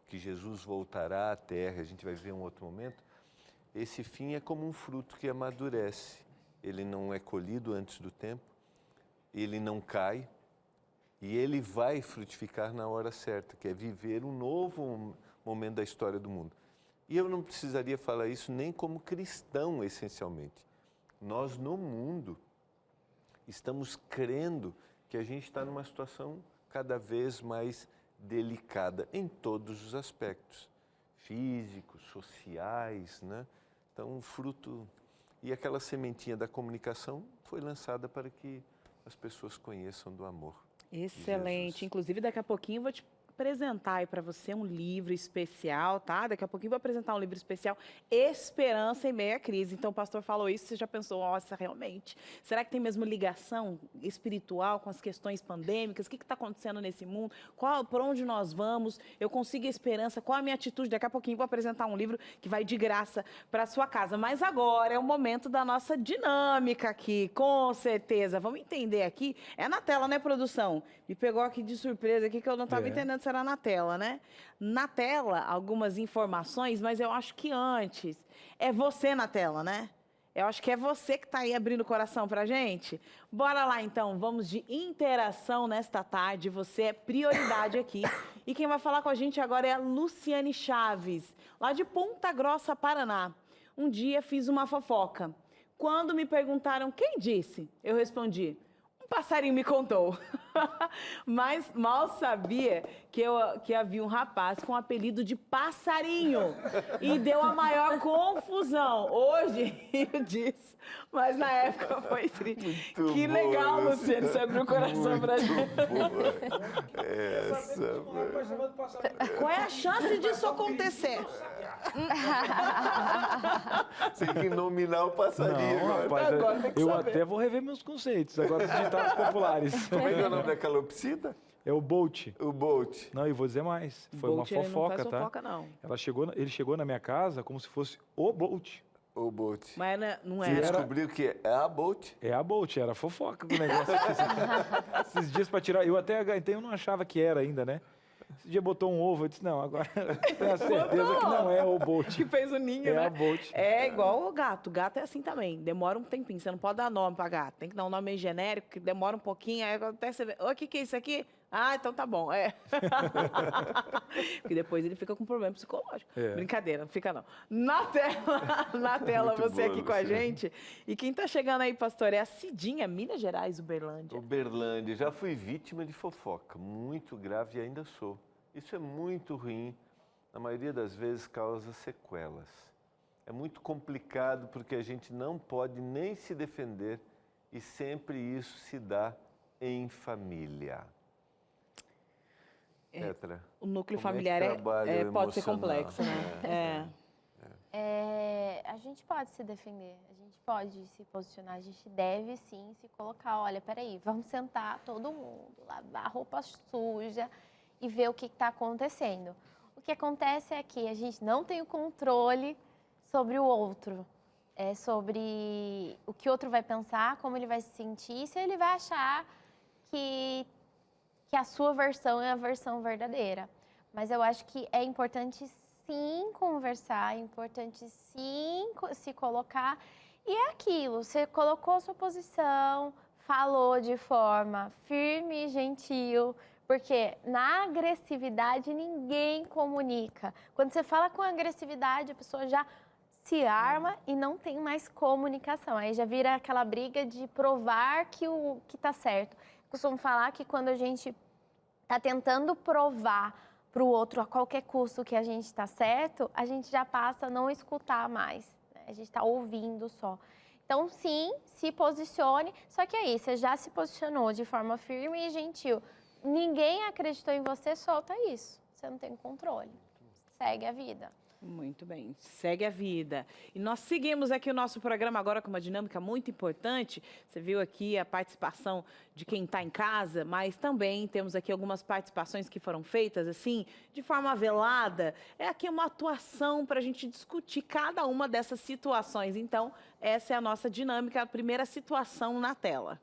que Jesus voltará à Terra, a gente vai ver um outro momento. esse fim é como um fruto que amadurece. Ele não é colhido antes do tempo, ele não cai e ele vai frutificar na hora certa, que é viver um novo momento da história do mundo. E eu não precisaria falar isso nem como cristão, essencialmente. Nós, no mundo, estamos crendo que a gente está numa situação cada vez mais delicada em todos os aspectos, físicos, sociais, né? Então, o fruto e aquela sementinha da comunicação foi lançada para que as pessoas conheçam do amor. Excelente. Inclusive, daqui a pouquinho eu vou te apresentar aí para você um livro especial, tá? Daqui a pouquinho eu vou apresentar um livro especial, Esperança em Meio à Crise. Então, o pastor falou isso, você já pensou, nossa, realmente, será que tem mesmo ligação espiritual com as questões pandêmicas? O que está acontecendo nesse mundo? Por onde nós vamos? Eu consigo esperança? Qual a minha atitude? Daqui a pouquinho eu vou apresentar um livro que vai de graça para sua casa. Mas agora é o momento da nossa dinâmica aqui, com certeza. Vamos entender aqui. É na tela, né, produção? Me pegou aqui de surpresa aqui que eu não estava entendendo se era na tela, né? Na tela, algumas informações, mas eu acho que antes é você na tela, né? Eu acho que é você que está aí abrindo o coração para a gente. Bora lá, então. Vamos de interação nesta tarde. Você é prioridade aqui. E quem vai falar com a gente agora é a Luciane Chaves, lá de Ponta Grossa, Paraná. Um dia fiz uma fofoca. Quando me perguntaram quem disse, eu respondi: um passarinho me contou. Mas mal sabia que havia um rapaz com o apelido de Passarinho. E deu a maior confusão. Hoje eu disse, mas na época foi triste. Muito que boa, legal, Luciano, você abriu o coração pra gente. Qual é a chance disso acontecer? Você tem que nominar o passarinho. Não, rapaz, eu até vou rever meus conceitos, agora os ditados populares. Como é que é o nome da calopsita? É o Bolt. O Bolt. Não, e vou dizer mais. Foi Bolt, uma fofoca, ele não faz tá? fofoca, não. Ele chegou na minha casa como se fosse o Bolt. O Bolt. Mas não Você era. descobriu que é a Bolt? É a Bolt, era fofoca do negócio. Esses dias para tirar, eu não achava que era ainda, né? Esse dia botou um ovo, eu disse, não, agora tenho a certeza que não é o Bolt. Que fez o ninho, né? É a Bolt. É igual o gato. O gato é assim também. Demora um tempinho. Você não pode dar nome para gato. Tem que dar um nome meio genérico, que demora um pouquinho. Aí até você vê, o que é isso aqui? Ah, então tá bom. É. Porque depois ele fica com problema psicológico. É. Brincadeira, não fica não. Na tela Muito você boa, aqui com a Luciane. gente. E quem tá chegando aí, pastor, é a Cidinha, Minas Gerais, Uberlândia. Uberlândia. Já fui vítima de fofoca, muito grave e ainda sou. Isso é muito ruim, na maioria das vezes causa sequelas. É muito complicado porque a gente não pode nem se defender e sempre isso se dá em família. Petra, O núcleo como familiar é que trabalha o pode ser emocional? complexo, né? A gente pode se defender, a gente pode se posicionar, a gente deve sim se colocar, olha, peraí, vamos sentar todo mundo, lavar a roupa suja e ver o que está acontecendo. O que acontece é que a gente não tem o controle sobre o outro, sobre o que o outro vai pensar, como ele vai se sentir, se ele vai achar que a sua versão é a versão verdadeira. Mas eu acho que é importante sim conversar, é importante sim se colocar. E é aquilo, você colocou a sua posição, falou de forma firme e gentil, porque na agressividade ninguém comunica. Quando você fala com agressividade, a pessoa já se arma e não tem mais comunicação. Aí já vira aquela briga de provar que está certo. Costumo falar que quando a gente está tentando provar para o outro a qualquer custo que a gente está certo, a gente já passa a não escutar mais, né? A gente está ouvindo só. Então, sim, se posicione, só que aí, você já se posicionou de forma firme e gentil. Ninguém acreditou em você, solta isso. Você não tem controle. Segue a vida. Muito bem, segue a vida. E nós seguimos aqui o nosso programa agora com uma dinâmica muito importante. Você viu aqui a participação de quem está em casa, mas também temos aqui algumas participações que foram feitas assim, de forma velada. É aqui uma atuação para a gente discutir cada uma dessas situações. Então, essa é a nossa dinâmica, a primeira situação na tela.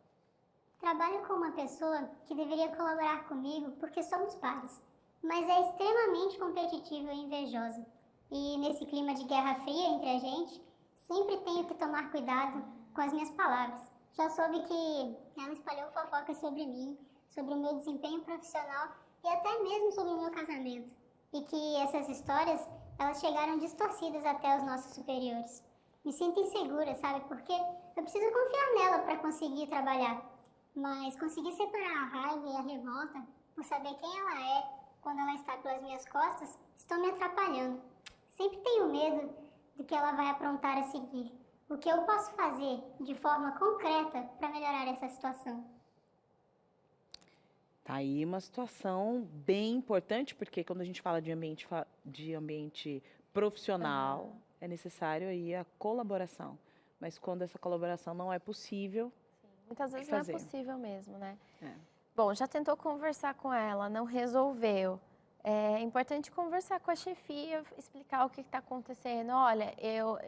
Trabalho com uma pessoa que deveria colaborar comigo porque somos pares, mas é extremamente competitiva e invejosa. E nesse clima de guerra fria entre a gente, sempre tenho que tomar cuidado com as minhas palavras. Já soube que ela espalhou fofocas sobre mim, sobre o meu desempenho profissional e até mesmo sobre o meu casamento. E que essas histórias, elas chegaram distorcidas até os nossos superiores. Me sinto insegura, sabe? Porque eu preciso confiar nela para conseguir trabalhar. Mas conseguir separar a raiva e a revolta por saber quem ela é quando ela está pelas minhas costas, estão me atrapalhando. Sempre tenho medo do que ela vai aprontar a seguir. O que eu posso fazer de forma concreta para melhorar essa situação? Tá aí uma situação bem importante, porque quando a gente fala de ambiente profissional, é necessário aí a colaboração. Mas quando essa colaboração não é possível, muitas vezes não é possível mesmo, né? Bom, já tentou conversar com ela, não resolveu. É importante conversar com a chefia, explicar o que está acontecendo. Olha, eu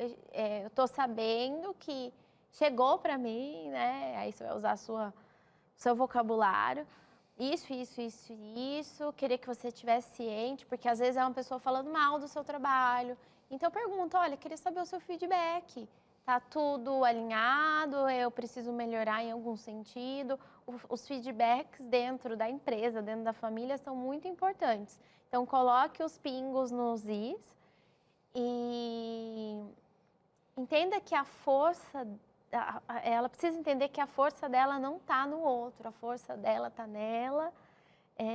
estou sabendo que chegou para mim, né? Aí você vai usar o seu vocabulário. Isso. Queria que você estivesse ciente, porque às vezes é uma pessoa falando mal do seu trabalho. Então eu pergunto, olha, queria saber o seu feedback. Tá tudo alinhado? Eu preciso melhorar em algum sentido? Os feedbacks dentro da empresa, dentro da família, são muito importantes. Então, coloque os pingos nos is e entenda que a força, ela precisa entender que a força dela não está no outro, a força dela está nela,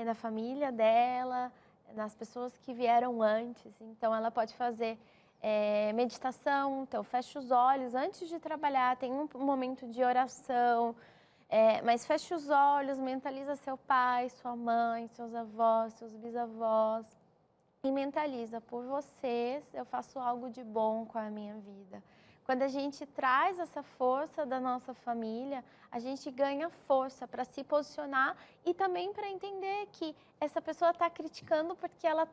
na família dela, nas pessoas que vieram antes. Então, ela pode fazer meditação, então fecha os olhos antes de trabalhar, tem um momento de oração, mas fecha os olhos, mentaliza seu pai, sua mãe, seus avós, seus bisavós e mentaliza, por vocês eu faço algo de bom com a minha vida. Quando a gente traz essa força da nossa família, a gente ganha força para se posicionar e também para entender que essa pessoa está criticando porque ela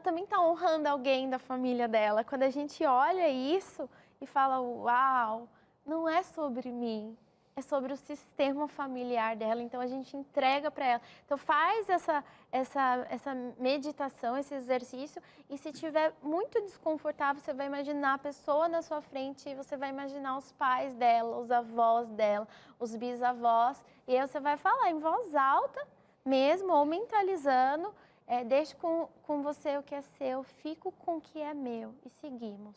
também está honrando alguém da família dela. Quando a gente olha isso e fala, uau, não é sobre mim, é sobre o sistema familiar dela. Então, a gente entrega para ela. Então, faz essa meditação, esse exercício. E se estiver muito desconfortável, você vai imaginar a pessoa na sua frente e você vai imaginar os pais dela, os avós dela, os bisavós. E aí você vai falar em voz alta mesmo, ou mentalizando. Deixo com você o que é seu, fico com o que é meu e seguimos.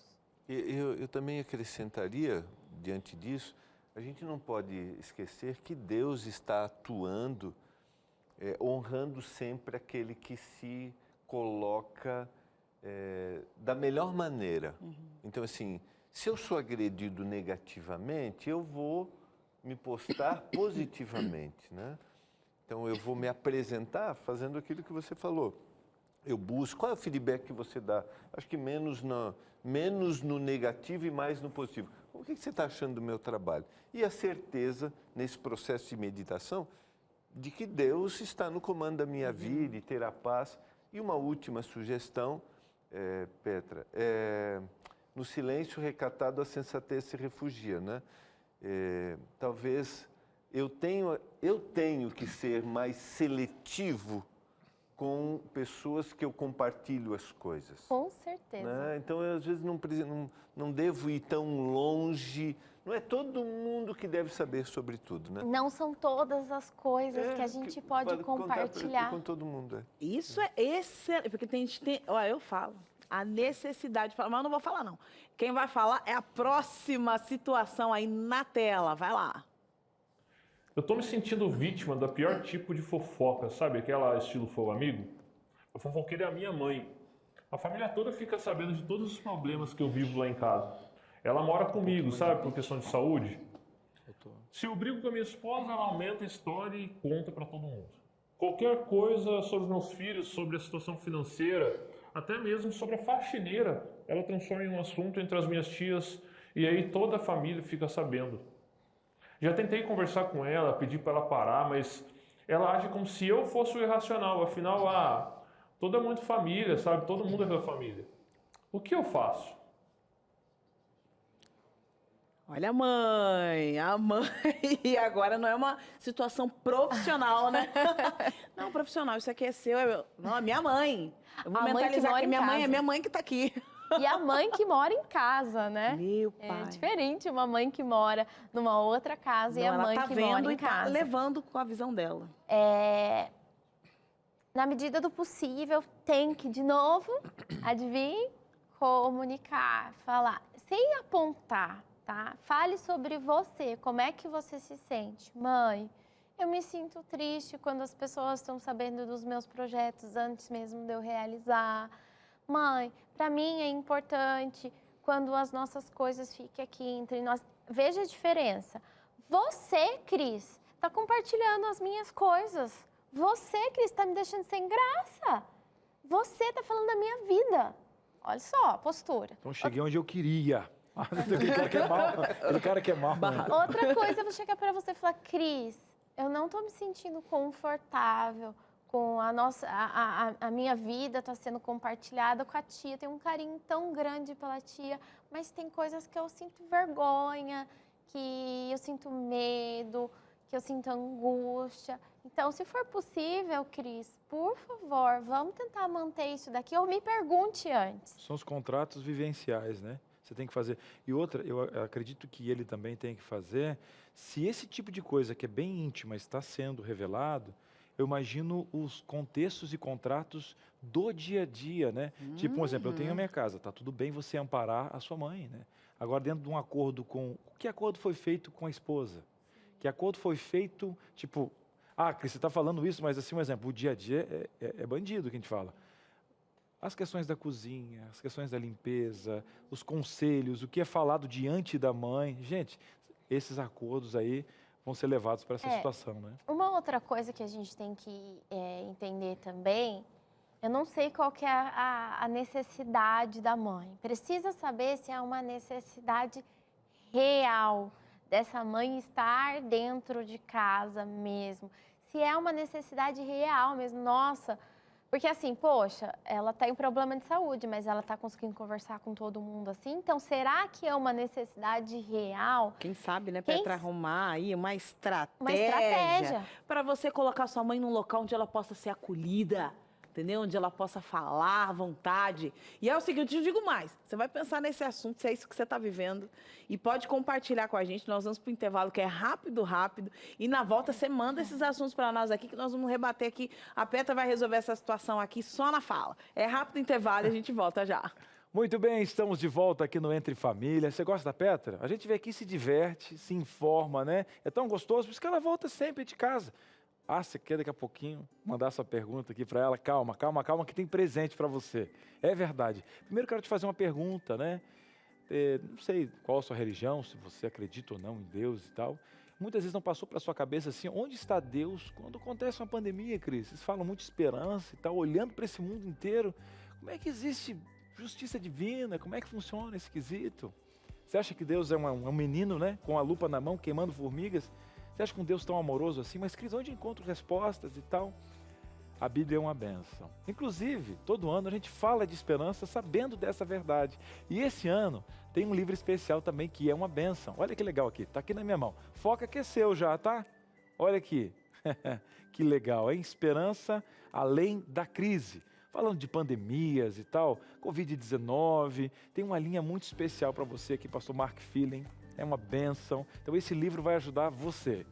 Eu também acrescentaria, diante disso, a gente não pode esquecer que Deus está atuando, honrando sempre aquele que se coloca da melhor maneira. Então, assim, se eu sou agredido negativamente, eu vou me postar positivamente, né? Então, eu vou me apresentar fazendo aquilo que você falou. Eu busco, qual é o feedback que você dá? Acho que menos no negativo e mais no positivo. O que você está achando do meu trabalho? E a certeza, nesse processo de meditação, de que Deus está no comando da minha vida e terá paz. E uma última sugestão, Petra, no silêncio recatado a sensatez se refugia, né? Talvez eu tenho que ser mais seletivo com pessoas que eu compartilho as coisas. Com certeza. Né? Então, eu, às vezes, não devo ir tão longe. Não é todo mundo que deve saber sobre tudo, né? Não são todas as coisas que a gente pode compartilhar. Com todo mundo. Isso é excelente, porque olha, eu falo, a necessidade de falar, mas eu não vou falar, não. Quem vai falar é a próxima situação aí na tela. Vai lá. Eu tô me sentindo vítima da pior tipo de fofoca, sabe? Aquela estilo Fogo Amigo. A fofoqueira é a minha mãe. A família toda fica sabendo de todos os problemas que eu vivo lá em casa. Ela mora comigo, sabe? Por questão de saúde. Se eu brigo com a minha esposa, ela aumenta a história e conta pra todo mundo. Qualquer coisa sobre os meus filhos, sobre a situação financeira, até mesmo sobre a faxineira, ela transforma em um assunto entre as minhas tias e aí toda a família fica sabendo. Já tentei conversar com ela, pedir para ela parar, mas ela age como se eu fosse o irracional. Afinal, toda é muito família, sabe? Todo mundo é da família. O que eu faço? Olha a mãe, e agora não é uma situação profissional, né? Não, profissional, isso aqui é seu, não, é minha mãe. Eu vou mentalizar que minha mãe é minha mãe que tá aqui. E a mãe que mora em casa, né? Meu pai. É diferente uma mãe que mora numa outra casa e a mãe que mora em casa. Tá levando com a visão dela. Na medida do possível, tem que, de novo, adivinhe, comunicar, falar, sem apontar, tá? Fale sobre você, como é que você se sente. Mãe, eu me sinto triste quando as pessoas estão sabendo dos meus projetos antes mesmo de eu realizar. Mãe, para mim é importante quando as nossas coisas fiquem aqui entre nós. Veja a diferença. Você, Cris, está compartilhando as minhas coisas. Você, Cris, está me deixando sem graça. Você está falando da minha vida. Olha só a postura. Então cheguei onde eu queria. Aquele cara que é mal. Aquele cara que é mal. Outra coisa, eu vou chegar para você e falar, Cris, eu não estou me sentindo confortável com a minha vida está sendo compartilhada com a tia. Tenho um carinho tão grande pela tia, mas tem coisas que eu sinto vergonha, que eu sinto medo, que eu sinto angústia. Então, se for possível, Cris, por favor, vamos tentar manter isso daqui ou me pergunte antes. São os contratos vivenciais, né? Você tem que fazer. E outra, eu acredito que ele também tem que fazer, se esse tipo de coisa que é bem íntima está sendo revelado, eu imagino os contextos e contratos do dia a dia, né? Tipo, por exemplo, eu tenho a minha casa, tá tudo bem você amparar a sua mãe, né? Agora, dentro de um acordo com... Que acordo foi feito com a esposa? Que acordo foi feito, tipo... Cris, você está falando isso, mas assim, um exemplo, o dia a dia é bandido que a gente fala. As questões da cozinha, as questões da limpeza, os conselhos, o que é falado diante da mãe. Gente, esses acordos aí vão ser levados para essa situação, né? Uma outra coisa que a gente tem que entender também, eu não sei qual que é a necessidade da mãe. Precisa saber se é uma necessidade real dessa mãe estar dentro de casa mesmo. Se é uma necessidade real mesmo, nossa... Porque assim, poxa, ela tem problema de saúde, mas ela está conseguindo conversar com todo mundo assim. Então, será que é uma necessidade real? Quem sabe, né, Petra, arrumar aí uma estratégia para você colocar sua mãe num local onde ela possa ser acolhida, entendeu? Onde ela possa falar à vontade. E é o seguinte, eu digo mais, você vai pensar nesse assunto, se é isso que você está vivendo, e pode compartilhar com a gente. Nós vamos para o intervalo, que é rápido, e na volta você manda esses assuntos para nós aqui, que nós vamos rebater aqui. A Petra vai resolver essa situação aqui só na fala. É rápido intervalo e a gente volta já. Muito bem, estamos de volta aqui no Entre Família. Você gosta da Petra? A gente vem aqui, se diverte, se informa, né? É tão gostoso, por isso que ela volta sempre de casa. Você quer daqui a pouquinho mandar sua pergunta aqui para ela? Calma, que tem presente para você. É verdade. Primeiro quero te fazer uma pergunta, né? Não sei qual a sua religião, se você acredita ou não em Deus e tal. Muitas vezes não passou para sua cabeça assim, onde está Deus quando acontece uma pandemia, Cris? Vocês falam muito de esperança e tal, olhando para esse mundo inteiro. Como é que existe justiça divina? Como é que funciona esse quesito? Você acha que Deus é um menino, né? Com a lupa na mão, queimando formigas? Você acha que um Deus tão amoroso assim? Mas, Cris, onde encontro respostas e tal? A Bíblia é uma bênção. Inclusive, todo ano a gente fala de esperança sabendo dessa verdade. E esse ano tem um livro especial também que é uma bênção. Olha que legal aqui, tá aqui na minha mão. Foca que é seu já, tá? Olha aqui. Que legal, hein? Esperança além da crise. Falando de pandemias e tal, Covid-19, tem uma linha muito especial para você aqui, pastor Mark Feeling. É uma bênção. Então esse livro vai ajudar você.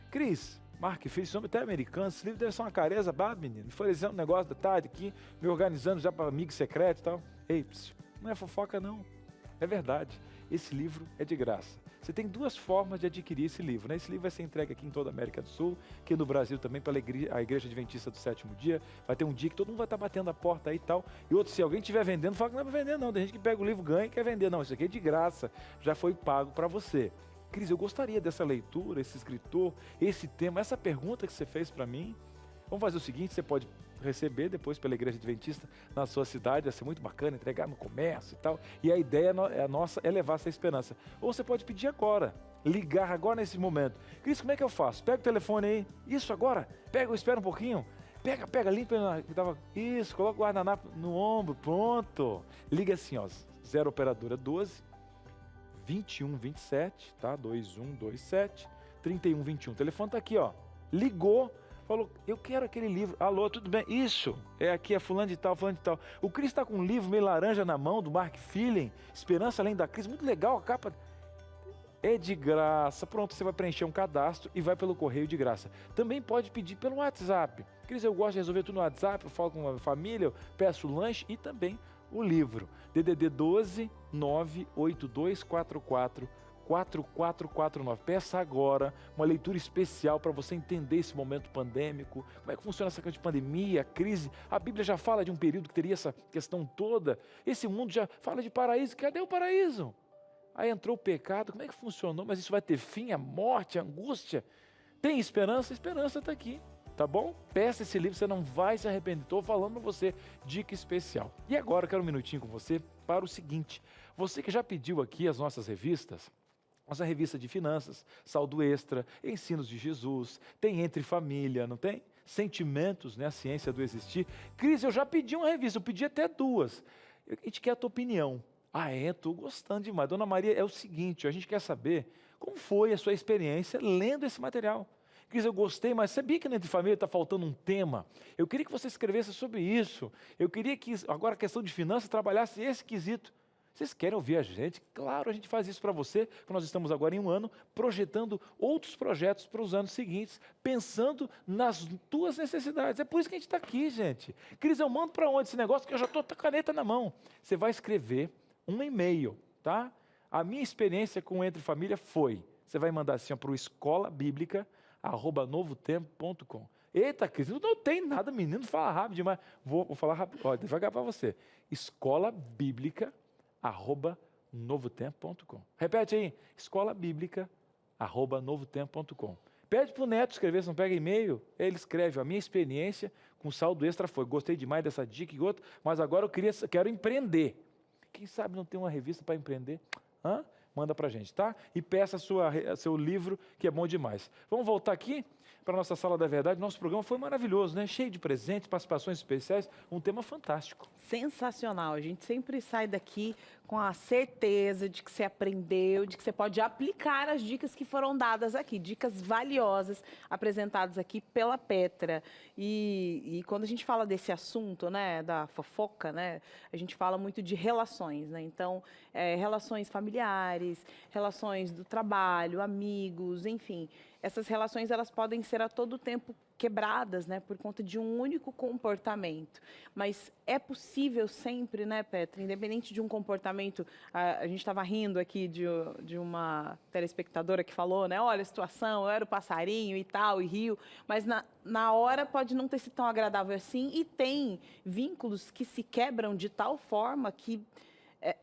Cris, Mark Feeling, esse homem até americano, esse livro deve ser uma careza, menino. Foi um negócio da tarde aqui, me organizando já para amigo secreto e tal. Ei, não é fofoca não. É verdade. Esse livro é de graça. Você tem duas formas de adquirir esse livro, né? Esse livro vai ser entregue aqui em toda a América do Sul, aqui no Brasil também pela Igreja Adventista do Sétimo Dia. Vai ter um dia que todo mundo vai estar batendo a porta aí e tal. E outro, se alguém estiver vendendo, fala que não é para vender não. Tem gente que pega o livro, ganha e quer vender. Não, isso aqui é de graça. Já foi pago para você. Cris, eu gostaria dessa leitura, esse escritor, esse tema, essa pergunta que você fez para mim. Vamos fazer o seguinte, você pode receber depois pela Igreja Adventista na sua cidade, vai ser muito bacana, entregar no comércio e tal. E a ideia nossa é levar essa esperança. Ou você pode pedir agora, ligar agora nesse momento. Cris, como é que eu faço? Pega o telefone aí. Isso agora? Pega, espera um pouquinho. Pega, limpa. Isso, coloca o guardanapo no ombro, pronto. Liga assim, ó, 0 operadora 12 2127, tá? 2127 3121. O telefone tá aqui, ó. Ligou, falou, eu quero aquele livro. Alô, tudo bem? Isso, aqui é fulano de tal, fulano de tal. O Cris está com um livro meio laranja na mão, do Mark Fillen, Esperança Além da Crise, muito legal a capa. É de graça. Pronto, você vai preencher um cadastro e vai pelo correio de graça. Também pode pedir pelo WhatsApp. Cris, eu gosto de resolver tudo no WhatsApp, eu falo com a família, eu peço lanche e também o livro. DDD 12 98244 4449. Peça agora uma leitura especial para você entender esse momento pandêmico, como é que funciona essa questão de pandemia, crise. A Bíblia já fala de um período que teria essa questão toda. Esse mundo já fala de paraíso. Cadê o paraíso? Aí entrou o pecado, como é que funcionou? Mas isso vai ter fim, a morte, a angústia. Tem esperança? A esperança está aqui, tá bom? Peça esse livro, você não vai se arrepender. Estou falando para você, dica especial. E agora eu quero um minutinho com você para o seguinte. Você que já pediu aqui as nossas revistas, nossa revista de finanças, Saldo Extra, Ensinos de Jesus, tem Entre Família, não tem? Sentimentos, né? A Ciência do Existir. Cris, eu já pedi uma revista, eu pedi até 2. A gente quer a tua opinião. Ah, estou gostando demais. Dona Maria, é o seguinte, a gente quer saber como foi a sua experiência lendo esse material. Cris, eu gostei, mas sabia que no Entre Família está faltando um tema? Eu queria que você escrevesse sobre isso. Eu queria que, agora a questão de finanças, trabalhasse esse quesito. Vocês querem ouvir a gente? Claro, a gente faz isso para você, porque nós estamos agora em um ano projetando outros projetos para os anos seguintes, pensando nas tuas necessidades. É por isso que a gente está aqui, gente. Cris, eu mando para onde esse negócio que eu já estou com a caneta na mão? Você vai escrever um e-mail, tá? A minha experiência com o Entre Família foi, você vai mandar assim para o escolabiblica@novotempo.com. Eita, Cris, não tem nada, menino, fala rápido demais. Vou falar rápido, ó, devagar para você. escolabiblica@novotempo.com. Repete aí, escolabiblica@novotempo.com. Pede para o Neto escrever, se não pega e-mail, ele escreve, a minha experiência com Saldo Extra foi, gostei demais dessa dica e outra, mas agora eu quero empreender. Quem sabe não tem uma revista para empreender? Manda para a gente, tá? E peça seu livro, que é bom demais. Vamos voltar aqui para a nossa Sala da Verdade. Nosso programa foi maravilhoso, né? Cheio de presentes, participações especiais, um tema fantástico. Sensacional. A gente sempre sai daqui com a certeza de que você aprendeu, de que você pode aplicar as dicas que foram dadas aqui, dicas valiosas apresentadas aqui pela Petra. E quando a gente fala desse assunto, né, da fofoca, né, a gente fala muito de relações, né? Então, relações familiares, relações do trabalho, amigos, enfim. Essas relações, elas podem ser a todo tempo quebradas, né, por conta de um único comportamento. Mas é possível sempre, né, Petra, independente de um comportamento, a gente estava rindo aqui de uma telespectadora que falou, né, olha a situação, eu era o passarinho e tal, e riu, mas na hora pode não ter sido tão agradável assim, e tem vínculos que se quebram de tal forma que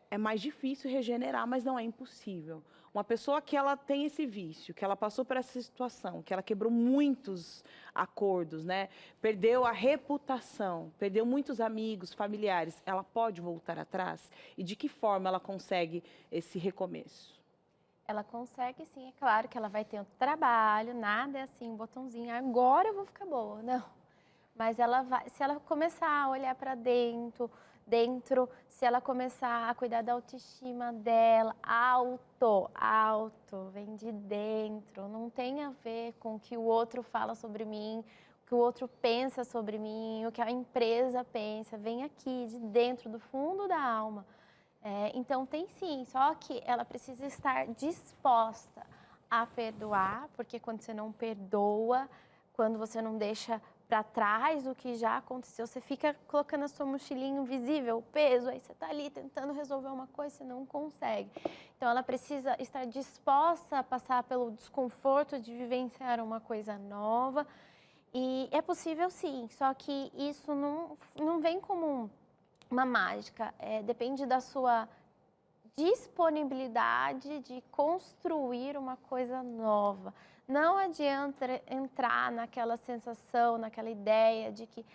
é mais difícil regenerar, mas não é impossível. Uma pessoa que ela tem esse vício, que ela passou por essa situação, que ela quebrou muitos acordos, né? Perdeu a reputação, perdeu muitos amigos, familiares, ela pode voltar atrás? E de que forma ela consegue esse recomeço? Ela consegue, sim. É claro que ela vai ter um trabalho, nada é assim, um botãozinho, agora eu vou ficar boa. Não. Mas ela vai, se ela começar a olhar para dentro, se ela começar a cuidar da autoestima dela, alto, vem de dentro, não tem a ver com o que o outro fala sobre mim, o que o outro pensa sobre mim, o que a empresa pensa, vem aqui, de dentro, do fundo da alma. Então tem sim, só que ela precisa estar disposta a perdoar, porque quando você não perdoa, quando você não deixa para trás o que já aconteceu, você fica colocando a sua mochilinha invisível, o peso, aí você está ali tentando resolver uma coisa, você não consegue. Então, ela precisa estar disposta a passar pelo desconforto de vivenciar uma coisa nova. E é possível sim, só que isso não vem como uma mágica, depende da sua disponibilidade de construir uma coisa nova. Não adianta entrar naquela sensação, naquela ideia de que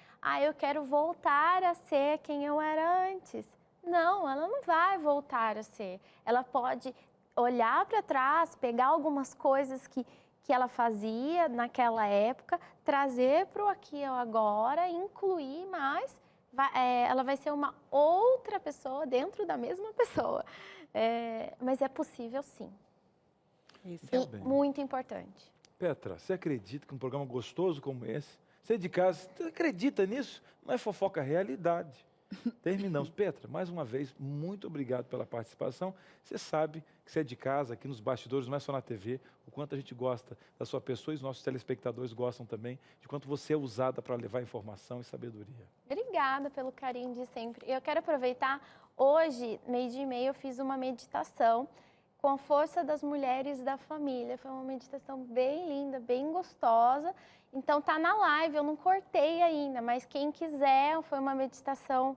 eu quero voltar a ser quem eu era antes. Não, ela não vai voltar a ser. Ela pode olhar para trás, pegar algumas coisas que ela fazia naquela época, trazer para o aqui e agora, incluir mais ela vai ser uma outra pessoa dentro da mesma pessoa. Mas é possível, sim. Isso é muito importante. Petra, você acredita que um programa gostoso como esse, você de casa, você acredita nisso? Não é fofoca, é realidade. Terminamos. Petra, mais uma vez, muito obrigado pela participação. Você sabe que você é de casa, aqui nos bastidores, não é só na TV, o quanto a gente gosta da sua pessoa e os nossos telespectadores gostam também, de quanto você é usada para levar informação e sabedoria. Obrigada pelo carinho de sempre. Eu quero aproveitar, hoje, 12h30, eu fiz uma meditação com a força das mulheres da família. Foi uma meditação bem linda, bem gostosa. Então tá na live, eu não cortei ainda, mas quem quiser, foi uma meditação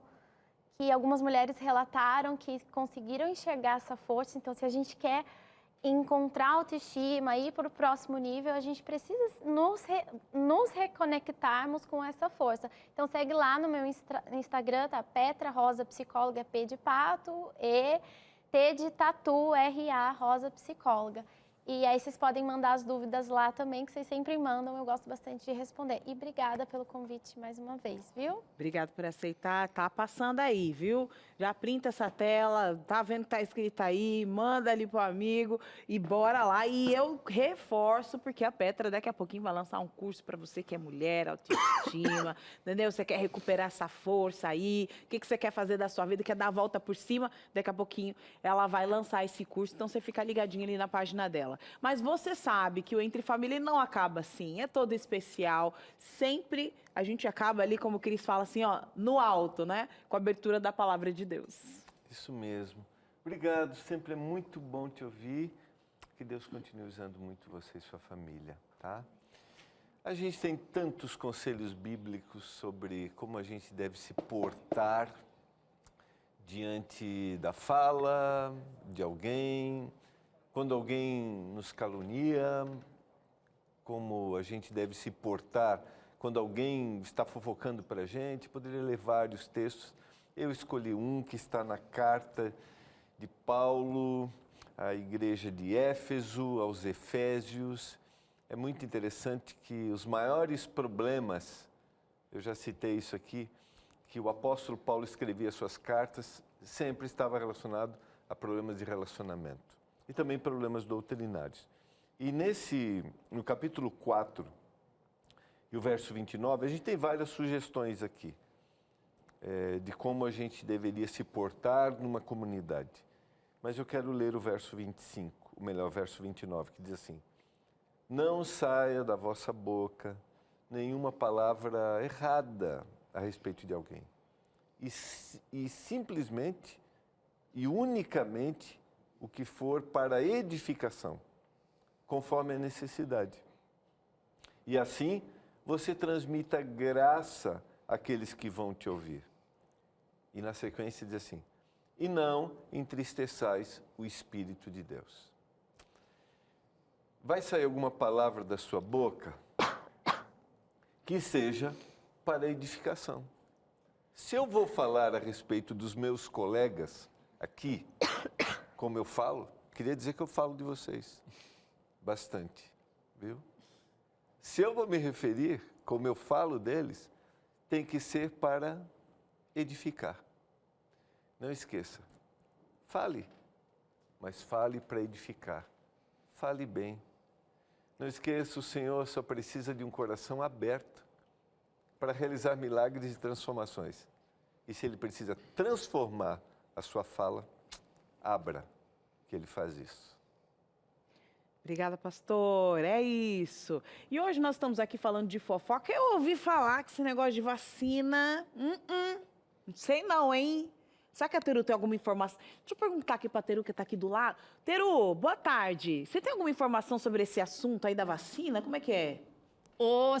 que algumas mulheres relataram que conseguiram enxergar essa força. Então, se a gente quer encontrar autoestima, ir para o próximo nível, a gente precisa nos reconectarmos com essa força. Então, segue lá no meu Instagram, tá? Petra Rosa Psicóloga, P de pato, e T de tatu, R-A, Rosa Psicóloga. E aí vocês podem mandar as dúvidas lá também, que vocês sempre mandam, eu gosto bastante de responder. E obrigada pelo convite mais uma vez, viu? Obrigada por aceitar, tá passando aí, viu? Já printa essa tela, tá vendo que tá escrito aí, manda ali pro amigo e bora lá. E eu reforço, porque a Petra daqui a pouquinho vai lançar um curso para você que é mulher, autoestima, entendeu? Você quer recuperar essa força aí, o que você quer fazer da sua vida, quer dar a volta por cima, daqui a pouquinho ela vai lançar esse curso, então você fica ligadinho ali na página dela. Mas você sabe que o Entre Família não acaba assim, é todo especial, sempre a gente acaba ali, como o Cris fala assim, ó, no alto, né? Com a abertura da Palavra de Deus. Isso mesmo. Obrigado, sempre é muito bom te ouvir. Que Deus continue usando muito você e sua família, tá? A gente tem tantos conselhos bíblicos sobre como a gente deve se portar diante da fala de alguém, quando alguém nos calunia, como a gente deve se portar quando alguém está fofocando para a gente. Poderia ler vários textos. Eu escolhi um que está na carta de Paulo à igreja de Éfeso, aos Efésios. É muito interessante que os maiores problemas, eu já citei isso aqui, que o apóstolo Paulo escrevia suas cartas, sempre estava relacionado a problemas de relacionamento e também problemas doutrinários. E no capítulo 4, e o verso 29, a gente tem várias sugestões aqui de como a gente deveria se portar numa comunidade. Mas eu quero ler o verso 25, ou melhor, o verso 29, que diz assim: não saia da vossa boca nenhuma palavra errada a respeito de alguém. E simplesmente e unicamente o que for para edificação, conforme a necessidade. E assim você transmita graça àqueles que vão te ouvir. E na sequência diz assim: e não entristeçais o Espírito de Deus. Vai sair alguma palavra da sua boca que seja para edificação. Se eu vou falar a respeito dos meus colegas aqui, como eu falo, queria dizer que eu falo de vocês bastante, viu? Se eu vou me referir como eu falo deles, tem que ser para edificar. Não esqueça, fale, mas fale para edificar. Fale bem. Não esqueça, o Senhor só precisa de um coração aberto para realizar milagres e transformações. E se Ele precisa transformar a sua fala, abra, que Ele faz isso. Obrigada, pastor. É isso. E hoje nós estamos aqui falando de fofoca. Eu ouvi falar que esse negócio de vacina... Não sei não, hein? Será que a Teru tem alguma informação? Deixa eu perguntar aqui para a Teru, que está aqui do lado. Teru, boa tarde. Você tem alguma informação sobre esse assunto aí da vacina? Como é que é?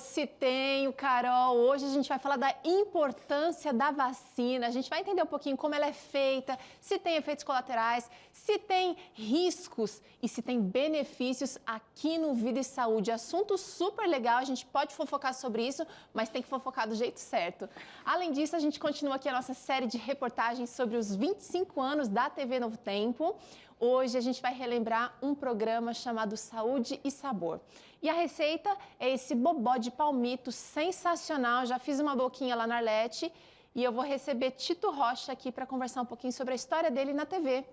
Se tenho, Carol. Hoje a gente vai falar da importância da vacina. A gente vai entender um pouquinho como ela é feita, se tem efeitos colaterais, se tem riscos e se tem benefícios aqui no Vida e Saúde. Assunto super legal, a gente pode fofocar sobre isso, mas tem que fofocar do jeito certo. Além disso, a gente continua aqui a nossa série de reportagens sobre os 25 anos da TV Novo Tempo. Hoje a gente vai relembrar um programa chamado Saúde e Sabor. E a receita é esse bobó de palmito sensacional. Já fiz uma boquinha lá na Arlete E eu vou receber Tito Rocha aqui para conversar um pouquinho sobre a história dele na TV.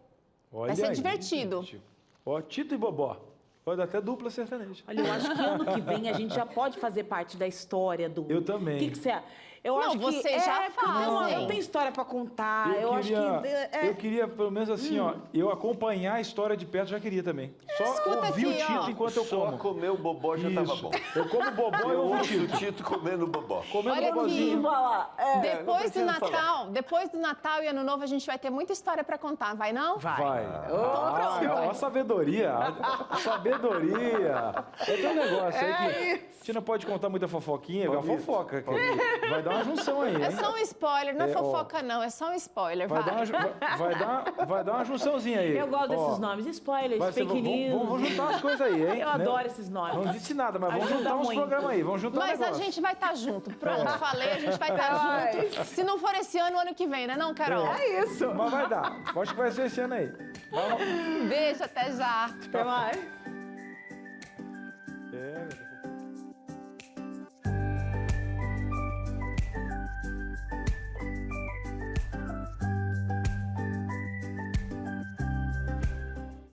Olha vai ser aí, divertido. gente. Ó, Tito e Bobó. Pode até dupla sertaneja. Olha, eu acho que ano que vem a gente já pode fazer parte da história do... Eu também. O que você acha? Eu Não, acho que vocês já fazem. Não tem história para contar. Eu acho que... Eu queria, pelo menos assim, ó, eu acompanhar a história de perto, já queria também. Só Escuta ouvir o aqui, Tito ó. enquanto eu como. Só comer o Bobó já tava bom. Eu como Bobó e Eu ouvo o ouço o Tito. Tito comendo Bobó. Comendo Olha Bobozinho. Depois do Natal e Ano Novo, a gente vai ter muita história para contar, vai não? Vai. Então pronto. A sabedoria. A sabedoria. Tem um negócio aí que a gente não pode contar muita fofoquinha, é uma fofoca. Vai dar uma junção aí, hein? É só um spoiler, não é fofoca não, é só um spoiler, vai. Vai dar uma junçãozinha aí. Eu gosto desses nomes, spoilers, fake news. Vamos juntar as coisas aí, hein? Eu adoro esses nomes. Não disse nada, mas vamos Ajuda juntar uns muito. programas aí. Vamos juntar Mas um a negócio. gente vai estar junto. Pronto, falei, a gente vai estar junto. Se não for esse ano, o ano que vem, né não, Carol? É isso. Mas vai dar. Acho que vai ser esse ano aí. Beijo, até já. Até mais.